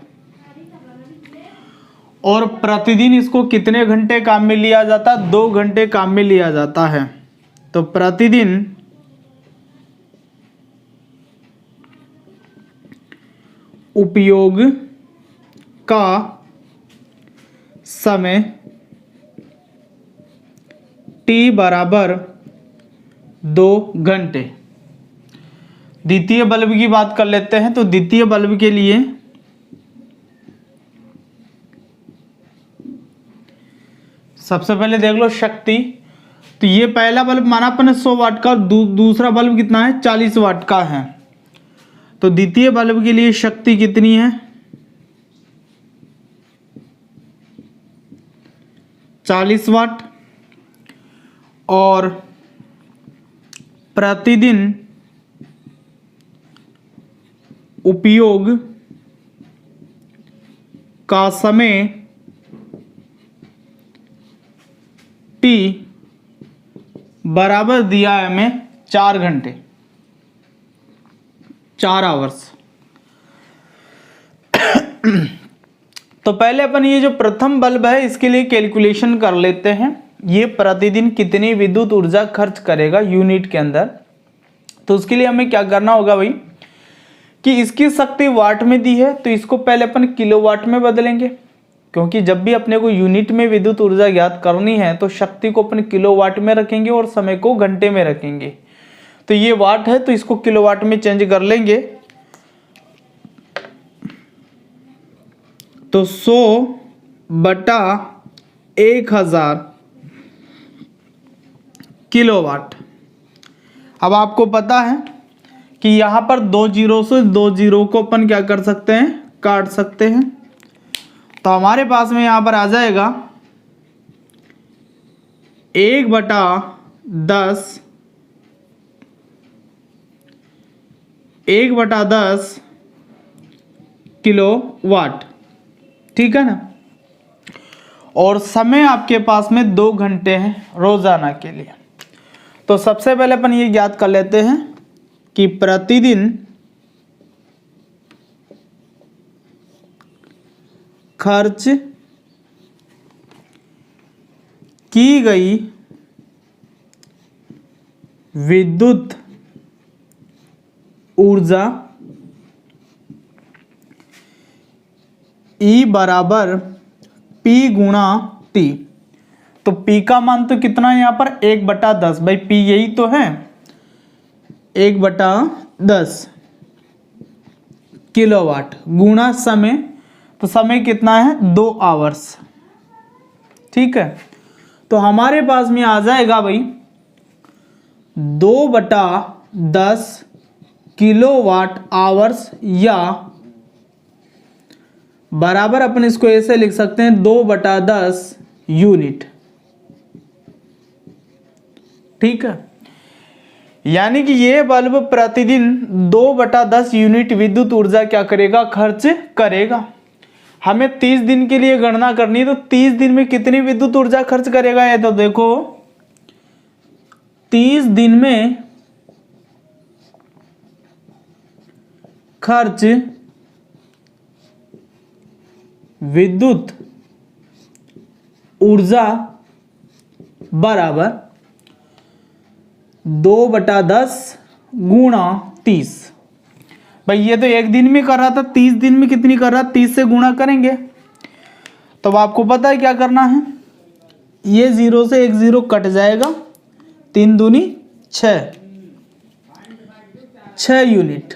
और प्रतिदिन इसको कितने घंटे काम में लिया जाता है? 2 घंटे काम में लिया जाता है। तो प्रतिदिन उपयोग का समय T बराबर 2 घंटे। द्वितीय बल्ब की बात कर लेते हैं। तो द्वितीय बल्ब के लिए सबसे पहले देख लो शक्ति। तो ये पहला बल्ब माना अपन 100 वाट का, दूसरा बल्ब कितना है? 40 वाट का है। तो द्वितीय बल्ब के लिए शक्ति कितनी है? 40 वाट, और प्रतिदिन उपयोग का समय T बराबर दिया है हमें 4 घंटे, 4 आवर्स। तो पहले अपन ये जो प्रथम बल्ब है इसके लिए कैलकुलेशन कर लेते हैं। ये प्रतिदिन कितनी विद्युत ऊर्जा खर्च करेगा यूनिट के अंदर। तो उसके लिए हमें क्या करना होगा भाई कि इसकी शक्ति वाट में दी है तो इसको पहले अपन किलोवाट में बदलेंगे, क्योंकि जब भी अपने को यूनिट में विद्युत ऊर्जा ज्ञात करनी है तो शक्ति को अपन किलोवाट में रखेंगे और समय को घंटे में रखेंगे। तो ये वाट है तो इसको किलोवाट में चेंज कर लेंगे। तो 100/1000 किलोवाट। अब आपको पता है कि यहाँ पर 2 जीरो से 2 जीरो को अपन क्या कर सकते हैं, काट सकते हैं। तो हमारे पास में यहाँ पर आ जाएगा 1/10 किलोवाट, ठीक है ना। और समय आपके पास में 2 घंटे हैं रोजाना के लिए। तो सबसे पहले अपन ये ज्ञात कर लेते हैं कि प्रतिदिन खर्च की गई विद्युत ऊर्जा E बराबर P गुणा T। तो P का मान तो कितना है यहाँ पर 1/10, भाई P यही तो है 1/10 किलोवाट गुणा समय। तो समय कितना है 2 आवर्स, ठीक है। तो हमारे पास में आ जाएगा भाई 2/10 किलोवाट आवर्स, या बराबर अपन इसको ऐसे लिख सकते हैं 2/10 यूनिट, ठीक है। यानी कि ये बल्ब प्रतिदिन 2/10 यूनिट विद्युत ऊर्जा क्या करेगा, खर्च करेगा। हमें 30 दिन के लिए गणना करनी है, तो 30 दिन में कितनी विद्युत ऊर्जा खर्च करेगा ये तो देखो 30 दिन में खर्च विद्युत ऊर्जा बराबर 2/10 गुणा 30। भाई ये तो एक दिन में कर रहा था, 30 दिन में कितनी कर रहा, 30 से गुणा करेंगे। तो आपको पता है क्या करना है, ये 0 से 1 0 कट जाएगा, 3 दूनी 6 यूनिट।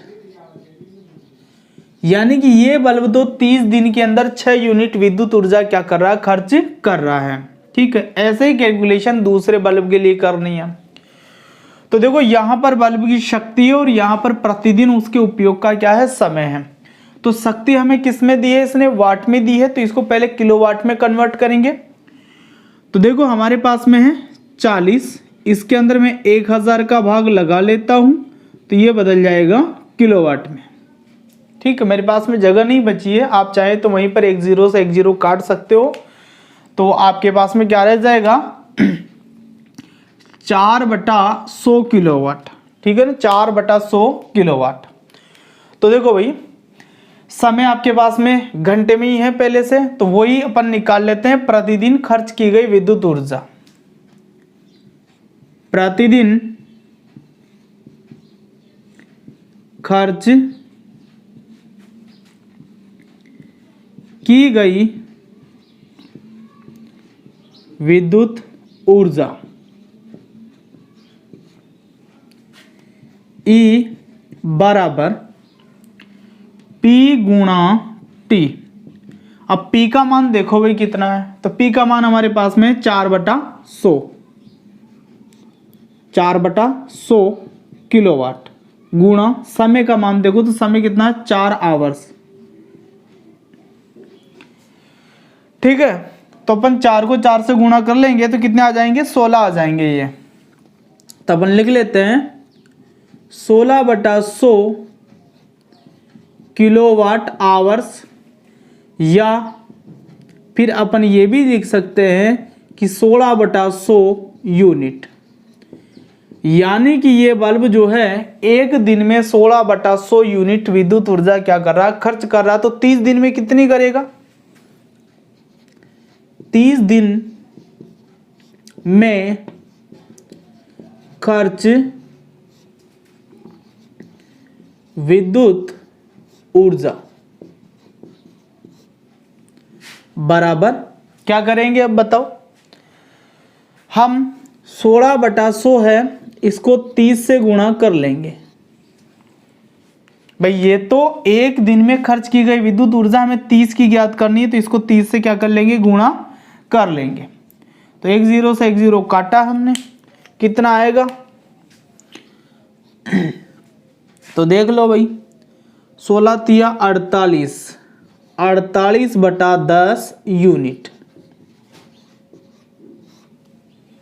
यानी कि ये बल्ब तो 30 दिन के अंदर 6 यूनिट विद्युत ऊर्जा क्या कर रहा है, खर्च कर रहा है, ठीक है। ऐसे ही कैलकुलेशन दूसरे बल्ब के लिए करनी है। तो देखो यहां पर बल्ब की शक्ति है और यहां पर प्रतिदिन उसके उपयोग का क्या है, समय है। तो शक्ति हमें किस में दी है, इसने वाट में दी है, तो इसको पहले किलोवाट में कन्वर्ट करेंगे। तो देखो हमारे पास में है 40, इसके अंदर मैं 1000 का भाग लगा लेता हूं तो ये बदल जाएगा किलोवाट में, ठीक है। मेरे पास में जगह नहीं बची है, आप चाहे तो वहीं पर 1 0 से 1 0 काट सकते हो। तो आपके पास में क्या रह जाएगा 4/100 किलोवाट, ठीक है ना, 4/100 किलोवाट। तो देखो भाई समय आपके पास में घंटे में ही है पहले से, तो वही अपन निकाल लेते हैं। प्रतिदिन खर्च की गई विद्युत ऊर्जा, प्रतिदिन खर्च की गई विद्युत ऊर्जा E बराबर P गुणा T। अब P का मान देखो भाई कितना है, तो P का मान हमारे पास में 4/100, 4/100 किलोवाट गुणा समय का मान देखो तो समय कितना है 4 आवर्स, ठीक है। तो अपन 4 को 4 से गुणा कर लेंगे तो कितने आ जाएंगे, 16 आ जाएंगे ये। तो अपन लिख लेते हैं 16/100 किलोवाट आवर्स, या फिर अपन ये भी लिख सकते हैं कि 16/100 यूनिट। यानी कि ये बल्ब जो है एक दिन में 16/100 यूनिट विद्युत ऊर्जा क्या कर रहा है, खर्च कर रहा है। तो 30 दिन में कितनी करेगा, 30 दिन में खर्च विद्युत ऊर्जा बराबर क्या करेंगे, अब बताओ। हम 16/100 है, इसको 30 से गुणा कर लेंगे। भाई ये तो एक दिन में खर्च की गई विद्युत ऊर्जा हमें 30 की ज्ञात करनी है, तो इसको 30 से क्या कर लेंगे, गुणा कर लेंगे। तो एक 0 से एक 0 काटा हमने, कितना आएगा तो देख लो भाई, 16 तिया 48, 48/10 यूनिट,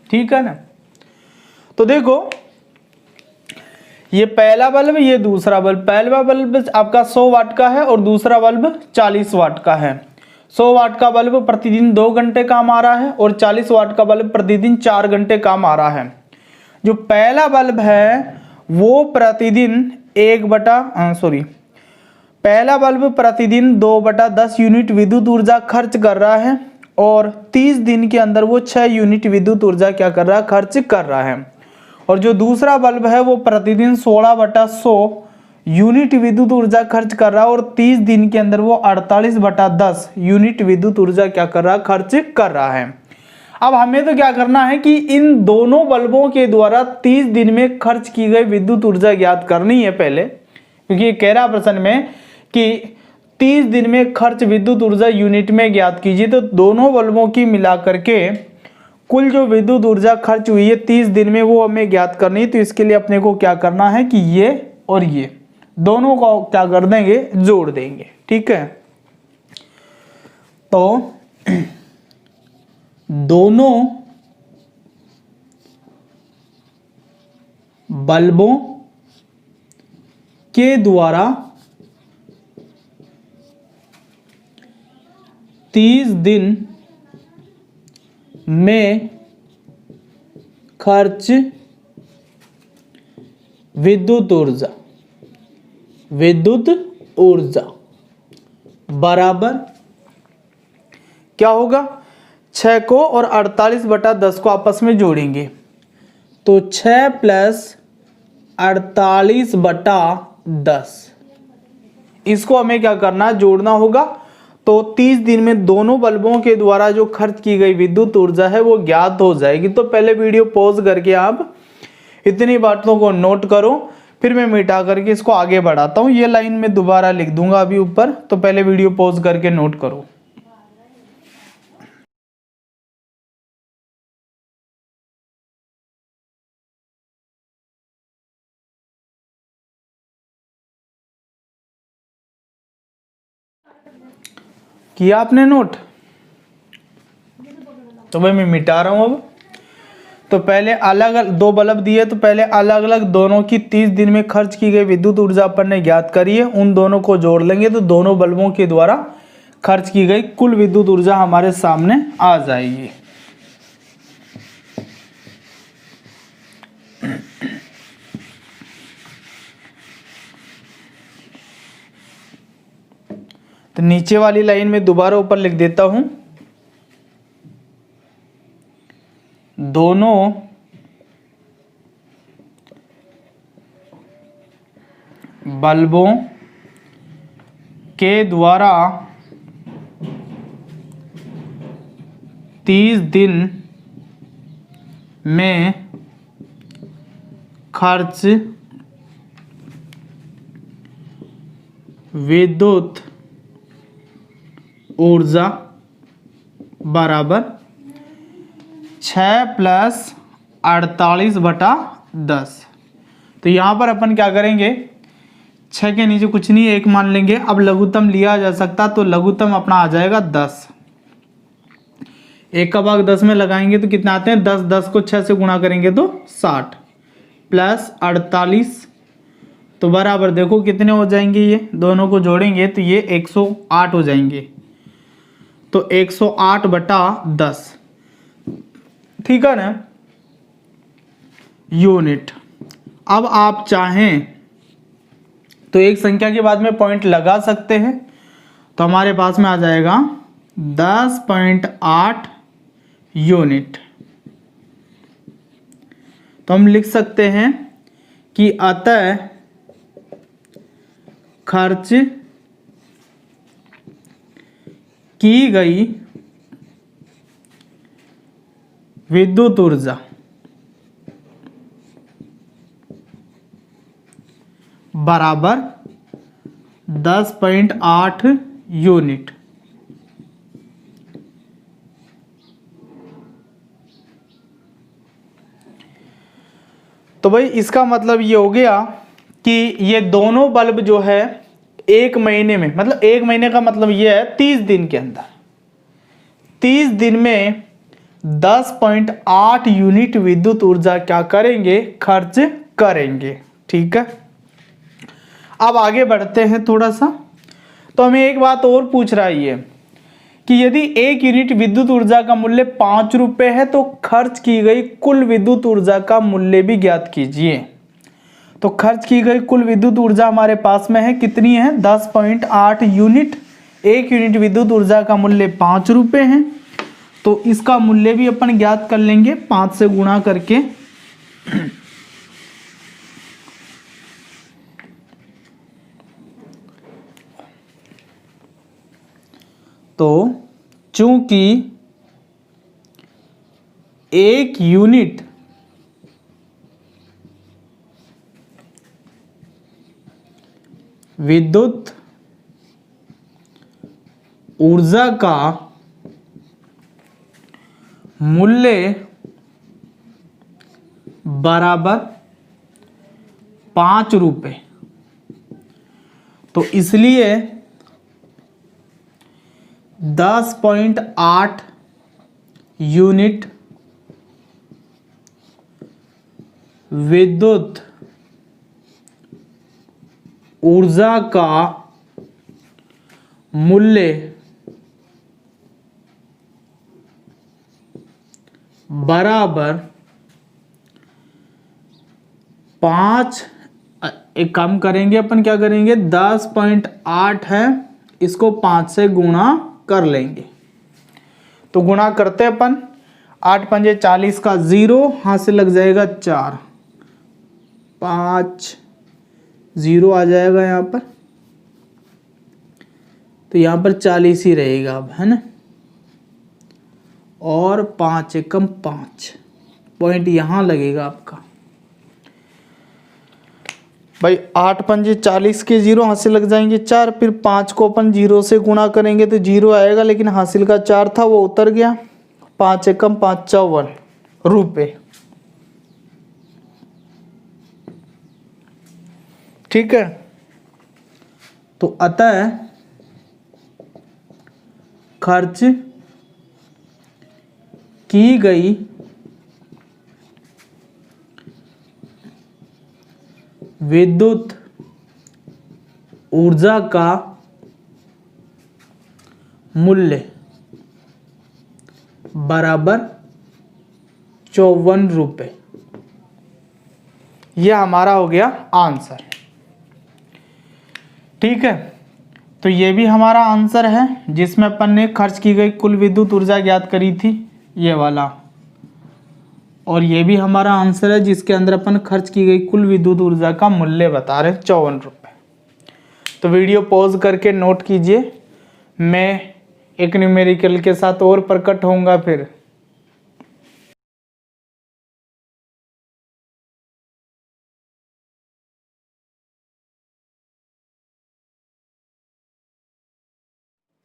ठीक है ना। तो देखो ये पहला बल्ब, ये दूसरा बल्ब, पहला बल्ब आपका 100 वाट का है और दूसरा बल्ब 40 वाट का है। 100 वाट का बल्ब प्रतिदिन 2 घंटे काम आ रहा है और 40 वाट का बल्ब प्रतिदिन 4 घंटे काम आ रहा है। जो पहला बल्ब है वो प्रतिदिन पहला बल्ब प्रतिदिन 2/10 यूनिट विद्युत ऊर्जा खर्च कर रहा है और 30 दिन के अंदर वो 6 यूनिट विद्युत ऊर्जा क्या कर रहा है, खर्च कर रहा है। और जो दूसरा बल्ब है वो प्रतिदिन 16/100 यूनिट विद्युत ऊर्जा खर्च कर रहा है और 30 दिन के अंदर वो 48/10 यूनिट विद्युत ऊर्जा क्या कर रहा है, खर्च कर रहा है। अब हमें तो क्या करना है कि इन दोनों बल्बों के द्वारा 30 दिन में खर्च की गई विद्युत ऊर्जा ज्ञात करनी है पहले, क्योंकि ये कह रहा प्रश्न में कि 30 दिन में खर्च विद्युत ऊर्जा यूनिट में ज्ञात कीजिए। तो दोनों बल्बों की मिलाकर के कुल जो विद्युत ऊर्जा खर्च हुई है 30 दिन में वो हमें ज्ञात करनी है। तो इसके लिए अपने को क्या करना है कि ये और ये दोनों को क्या कर देंगे, जोड़ देंगे, ठीक है। तो दोनों बल्बों के द्वारा 30 दिन में खर्च विद्युत ऊर्जा बराबर क्या होगा, 6 को और 48/10 को आपस में जोड़ेंगे तो 6 + 48/10 इसको हमें क्या करना है, जोड़ना होगा। तो 30 दिन में दोनों बल्बों के द्वारा जो खर्च की गई विद्युत ऊर्जा है वो ज्ञात हो जाएगी। तो पहले वीडियो पॉज करके आप इतनी बातों को नोट करो, फिर मैं मिटा करके इसको आगे बढ़ाता हूँ। ये लाइन में दोबारा लिख दूंगा अभी ऊपर, तो पहले वीडियो पॉज करके नोट करो। किया आपने नोट? तो भाई मैं मिटा रहा हूं अब। तो पहले अलग अलग दो बल्ब दिए, तो पहले अलग अलग दोनों की 30 दिन में खर्च की गई विद्युत ऊर्जा अपन ने ज्ञात करी है, उन दोनों को जोड़ लेंगे तो दोनों बल्बों के द्वारा खर्च की गई कुल विद्युत ऊर्जा हमारे सामने आ जाएगी। तो नीचे वाली लाइन में दोबारा ऊपर लिख देता हूं, दोनों बल्बों के द्वारा 30 दिन में खर्च विद्युत ऊर्जा बराबर 6 + 48/10। तो यहाँ पर अपन क्या करेंगे, 6 के नीचे कुछ नहीं, 1 मान लेंगे। अब लघुत्तम लिया जा सकता, तो लघुत्तम अपना आ जाएगा 10। 1 का भाग 10 में लगाएंगे तो कितना आते हैं 10। 10 को 6 से गुणा करेंगे तो 60 + 48 तो बराबर देखो कितने हो जाएंगे, ये दोनों को जोड़ेंगे तो ये 108 हो जाएंगे। तो 108/10, ठीक है ना। यूनिट। अब आप चाहें तो एक संख्या के बाद में पॉइंट लगा सकते हैं, तो हमारे पास में आ जाएगा 10.8 यूनिट। तो हम लिख सकते हैं कि अतः खर्च की गई विद्युत ऊर्जा बराबर 10.8 यूनिट। तो भाई इसका मतलब ये हो गया कि ये दोनों बल्ब जो है एक महीने में, मतलब एक महीने का मतलब ये है 30 दिन के अंदर, 30 दिन में 10.8 यूनिट विद्युत ऊर्जा क्या करेंगे, खर्च करेंगे। ठीक है, अब आगे बढ़ते हैं थोड़ा सा। तो हमें एक बात और पूछ रहा है ये कि यदि 1 यूनिट विद्युत ऊर्जा का मूल्य 5 रुपए है तो खर्च की गई कुल विद्युत ऊर्जा का मूल्य भी ज्ञात कीजिए। तो खर्च की गई कुल विद्युत ऊर्जा हमारे पास में है, कितनी है, 10.8 यूनिट। 1 यूनिट विद्युत ऊर्जा का मूल्य 5 रुपए है, तो इसका मूल्य भी अपन ज्ञात कर लेंगे 5 से गुणा करके। तो चूंकि 1 यूनिट विद्युत ऊर्जा का मूल्य बराबर 5 रुपए, तो इसलिए 10.8 यूनिट विद्युत ऊर्जा का मूल्य बराबर 5, एक काम करेंगे अपन, क्या करेंगे, 10.8 है, इसको 5 से गुणा कर लेंगे। तो गुणा करते हैं अपन, 8 पंजे 40 का 0, हाथ से लग जाएगा 4, 5 0 आ जाएगा यहाँ पर, तो यहाँ पर 40 ही रहेगा अब, है ना, और 5 एकम 5 पॉइंट यहाँ लगेगा आपका। भाई 8 पंजे 40 के 0, हासिल लग जाएंगे 4, फिर 5 को अपन 0 से गुणा करेंगे तो 0 आएगा, लेकिन हासिल का 4 था वो उतर गया। 5 एकम 5 54 रुपए। ठीक है, तो अतः खर्च की गई विद्युत ऊर्जा का मूल्य बराबर 54 रुपए। यह हमारा हो गया आंसर। ठीक है, तो ये भी हमारा आंसर है जिसमें अपन ने खर्च की गई कुल विद्युत ऊर्जा ज्ञात करी थी, ये वाला। और ये भी हमारा आंसर है जिसके अंदर अपन खर्च की गई कुल विद्युत ऊर्जा का मूल्य बता रहे 54 रुपए। तो वीडियो पॉज करके नोट कीजिए, मैं एक न्यूमेरिकल के साथ और प्रकट होऊंगा फिर।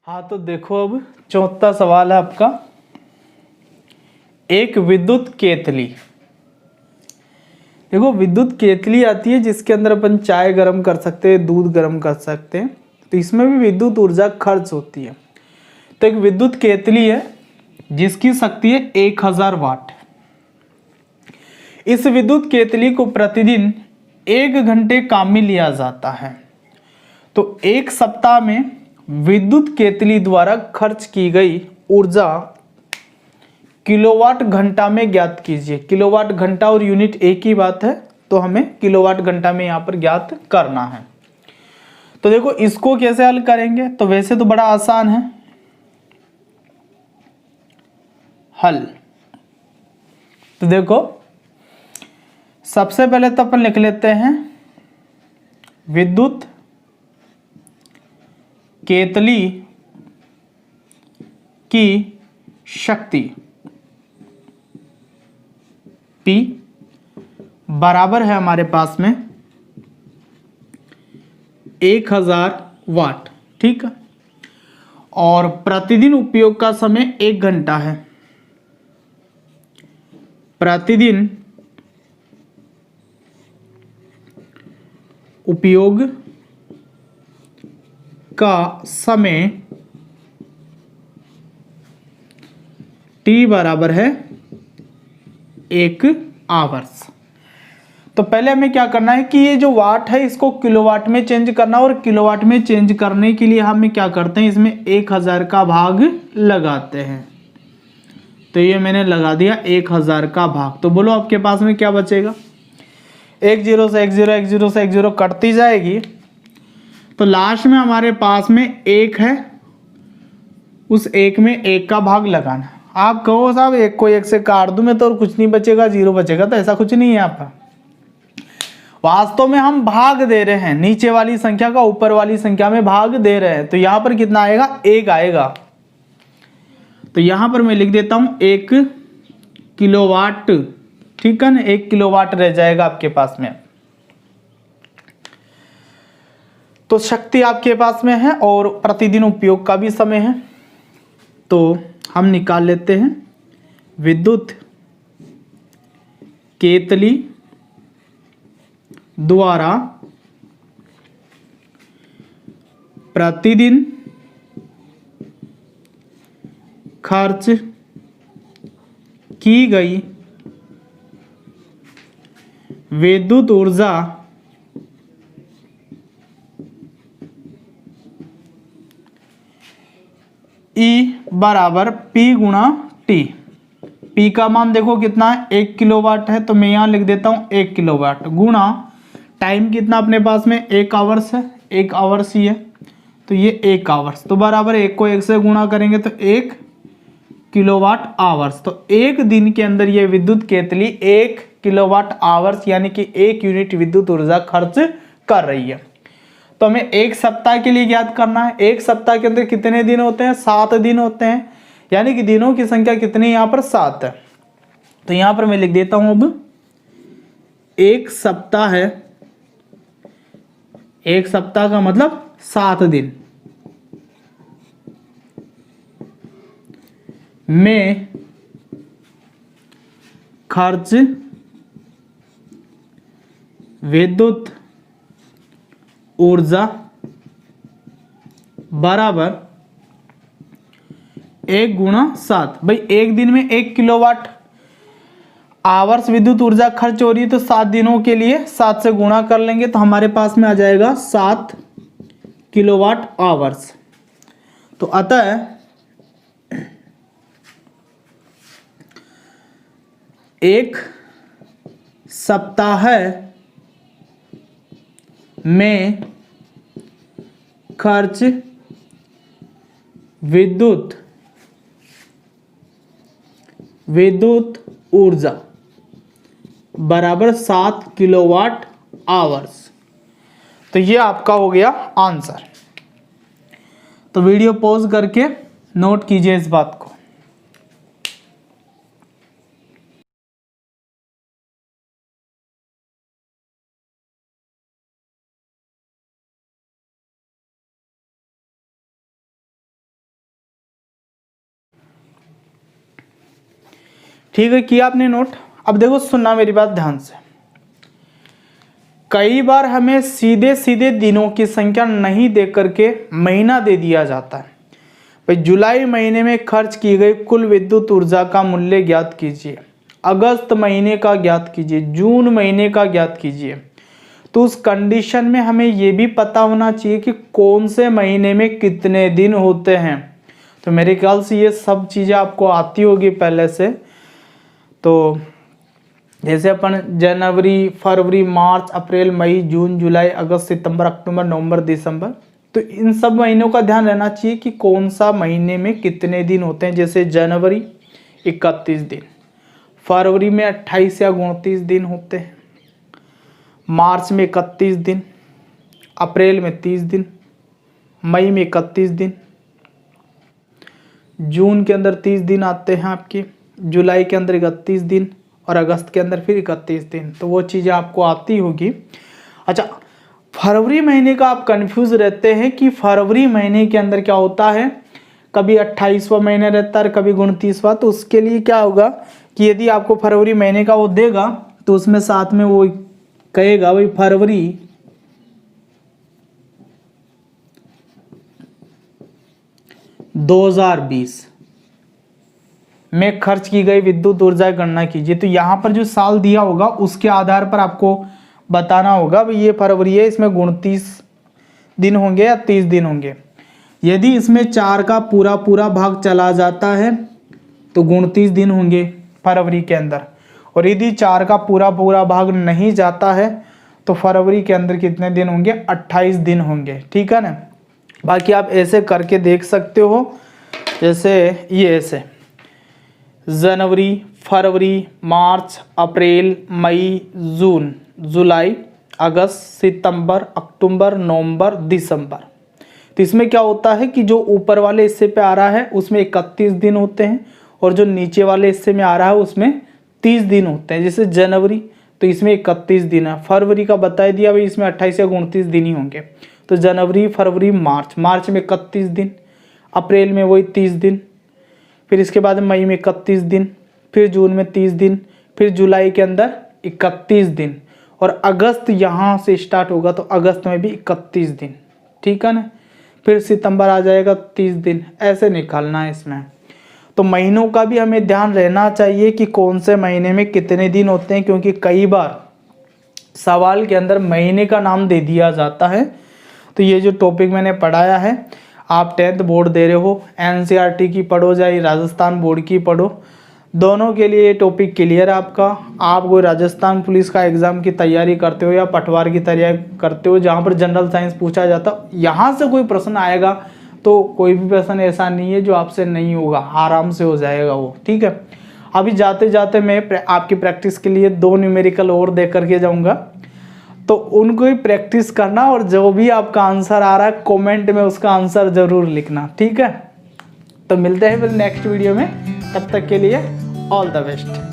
हाँ, तो देखो अब चौथा सवाल है आपका। एक विद्युत केतली, देखो विद्युत केतली आती है जिसके अंदर अपन चाय गर्म कर सकते हैं, दूध गर्म कर सकते हैं, तो इसमें भी विद्युत ऊर्जा खर्च होती है। तो एक विद्युत केतली है जिसकी शक्ति है 1000 वाट। इस विद्युत केतली को प्रतिदिन 1 घंटे काम में लिया जाता है। तो 1 सप्ताह में विद्युत केतली द्वारा खर्च की गई ऊर्जा किलोवाट घंटा में ज्ञात कीजिए। किलोवाट घंटा और यूनिट एक ही बात है, तो हमें किलोवाट घंटा में यहाँ पर ज्ञात करना है। तो देखो इसको कैसे हल करेंगे, तो वैसे तो बड़ा आसान है हल। तो देखो सबसे पहले तो अपन लिख लेते हैं विद्युत केतली की शक्ति P बराबर है हमारे पास में 1000 वाट, ठीक है। और प्रतिदिन उपयोग का समय 1 घंटा है। प्रतिदिन उपयोग का समय T बराबर है 1 आवर्स। तो पहले हमें क्या करना है कि ये जो वाट है इसको किलोवाट में चेंज करना, और किलोवाट में चेंज करने के लिए हमें क्या करते हैं, इसमें 1000 का भाग लगाते हैं। तो ये मैंने लगा दिया 1000 का भाग। तो बोलो आपके पास में क्या बचेगा, 1 0 से 1 0, 1 0 से 1 0 कटती जाएगी। तो लास्ट में हमारे पास में 1 है, उस 1 में 1 का भाग लगाना। आप कहो साहब 1 को 1 से काट दूं मैं तो और कुछ नहीं बचेगा, 0 बचेगा, तो ऐसा कुछ नहीं है यहाँ पर। वास्तव में हम भाग दे रहे हैं, नीचे वाली संख्या का ऊपर वाली संख्या में भाग दे रहे हैं। तो यहाँ पर कितना आएगा, 1 आएगा। तो यहाँ पर मैं लिख देता हूँ 1 किलोवाट, ठीक है ना, 1 किलोवाट रह जाएगा आपके पास में। तो शक्ति आपके पास में है और प्रतिदिन उपयोग का भी समय है। तो हम निकाल लेते हैं विद्युत केतली द्वारा प्रतिदिन खर्च की गई विद्युत ऊर्जा E बराबर P गुणा T। P का मान देखो कितना है, 1 किलोवाट है, तो मैं यहाँ लिख देता हूँ 1 किलोवाट गुणा टाइम कितना अपने पास में 1 आवर्स है, 1 आवर्स ही है, तो ये 1 आवर्स। तो बराबर 1 को 1 से गुणा करेंगे तो 1 किलोवाट आवर्स। तो एक दिन के अंदर ये विद्युत केतली 1 किलोवाट आवर्स यानी कि 1 यूनिट विद्युत ऊर्जा खर्च कर रही है। तो हमें 1 सप्ताह के लिए ज्ञात करना है। 1 सप्ताह के अंदर कितने दिन होते हैं, 7 दिन होते हैं, यानी कि दिनों की संख्या कितनी यहाँ पर 7 है। तो यहाँ पर मैं लिख देता हूं अब 1 सप्ताह है, 1 सप्ताह का मतलब 7 दिन में खर्च विद्युत ऊर्जा बराबर 1 गुणा 7। भाई एक दिन में 1 किलोवाट आवर्स विद्युत ऊर्जा खर्च हो रही है, तो 7 दिनों के लिए 7 से गुणा कर लेंगे तो हमारे पास में आ जाएगा 7 किलोवाट आवर्स। तो अतः एक सप्ताह में खर्च विद्युत ऊर्जा बराबर 7 किलोवाट आवर्स। तो ये आपका हो गया आंसर। तो वीडियो पॉज करके नोट कीजिए इस बात को। ठीक है, किया आपने नोट। अब देखो सुनना मेरी बात ध्यान से। कई बार हमें सीधे सीधे दिनों की संख्या नहीं दे करके महीना दे दिया जाता है। भाई जुलाई महीने में खर्च की गई कुल विद्युत ऊर्जा का मूल्य ज्ञात कीजिए, अगस्त महीने का ज्ञात कीजिए, जून महीने का ज्ञात कीजिए। तो उस कंडीशन में हमें यह भी पता होना चाहिए कि कौन से महीने में कितने दिन होते हैं। तो मेरे ख्याल से ये सब चीज़ें आपको आती होगी पहले से। तो जैसे अपन जनवरी, फरवरी, मार्च, अप्रैल, मई, जून, जुलाई, अगस्त, सितंबर, अक्टूबर, नवंबर, दिसंबर, तो इन सब महीनों का ध्यान रहना चाहिए कि कौन सा महीने में कितने दिन होते हैं। जैसे जनवरी 31 दिन, फरवरी में 28 या 29 दिन होते हैं, मार्च में 31 दिन, अप्रैल में 30 दिन, मई में 31 दिन, जून के अंदर 30 दिन आते हैं आपके, जुलाई के अंदर 31 दिन और अगस्त के अंदर फिर 31 दिन। तो वो चीज़ें आपको आती होगी। अच्छा, फरवरी महीने का आप कंफ्यूज रहते हैं कि फरवरी महीने के अंदर क्या होता है, कभी 28वां महीना रहता है, कभी 29वां। तो उसके लिए क्या होगा कि यदि आपको फरवरी महीने का वो देगा तो उसमें साथ में वो कहेगा भाई फरवरी 2020 में खर्च की गई विद्युत ऊर्जा गणना कीजिए। तो यहाँ पर जो साल दिया होगा उसके आधार पर आपको बताना होगा भाई ये फरवरी है, इसमें 29 दिन होंगे या 30 दिन होंगे। यदि इसमें 4 का पूरा पूरा भाग चला जाता है तो 29 दिन होंगे फरवरी के अंदर, और यदि 4 का पूरा पूरा भाग नहीं जाता है तो फरवरी के अंदर कितने दिन होंगे, 28 दिन होंगे। ठीक है ना। बाकी आप ऐसे करके देख सकते हो, जैसे ये ऐसे जनवरी, फरवरी, मार्च, अप्रैल, मई, जून, जुलाई, अगस्त, सितंबर, अक्टूबर, नवंबर, दिसंबर। तो इसमें क्या होता है कि जो ऊपर वाले हिस्से पे आ रहा है उसमें 31 दिन होते हैं, और जो नीचे वाले हिस्से में आ रहा है उसमें 30 दिन होते हैं। जैसे जनवरी तो इसमें 31 दिन है, फरवरी का बता दिया भाई इसमें 28 या 29 दिन ही होंगे। तो जनवरी, फरवरी, मार्च, मार्च में 31 दिन, अप्रैल में वही 30 दिन, फिर इसके बाद मई में 31 दिन, फिर जून में 30 दिन, फिर जुलाई के अंदर 31 दिन, और अगस्त यहाँ से स्टार्ट होगा तो अगस्त में भी 31 दिन। ठीक है ना। फिर सितंबर आ जाएगा 30 दिन, ऐसे निकालना है इसमें। तो महीनों का भी हमें ध्यान रहना चाहिए कि कौन से महीने में कितने दिन होते हैं, क्योंकि कई बार सवाल के अंदर महीने का नाम दे दिया जाता है। तो ये जो टॉपिक मैंने पढ़ाया है, आप 10th बोर्ड दे रहे हो, एनसीईआरटी की पढ़ो चाहे राजस्थान बोर्ड की पढ़ो, दोनों के लिए ये टॉपिक क्लियर है आपका। आप कोई राजस्थान पुलिस का एग्ज़ाम की तैयारी करते हो या पटवार की तैयारी करते हो जहाँ पर जनरल साइंस पूछा जाता, यहाँ से कोई प्रश्न आएगा तो कोई भी प्रश्न ऐसा नहीं है जो आपसे नहीं होगा, आराम से हो जाएगा वो। ठीक है। अभी जाते जाते मैं आपकी प्रैक्टिस के लिए 2 न्यूमेरिकल और दे करके जाऊँगा, तो उनको ही प्रैक्टिस करना, और जो भी आपका आंसर आ रहा है कमेंट में उसका आंसर ज़रूर लिखना। ठीक है। तो मिलते हैं फिर नेक्स्ट वीडियो में, तब तक के लिए ऑल द बेस्ट।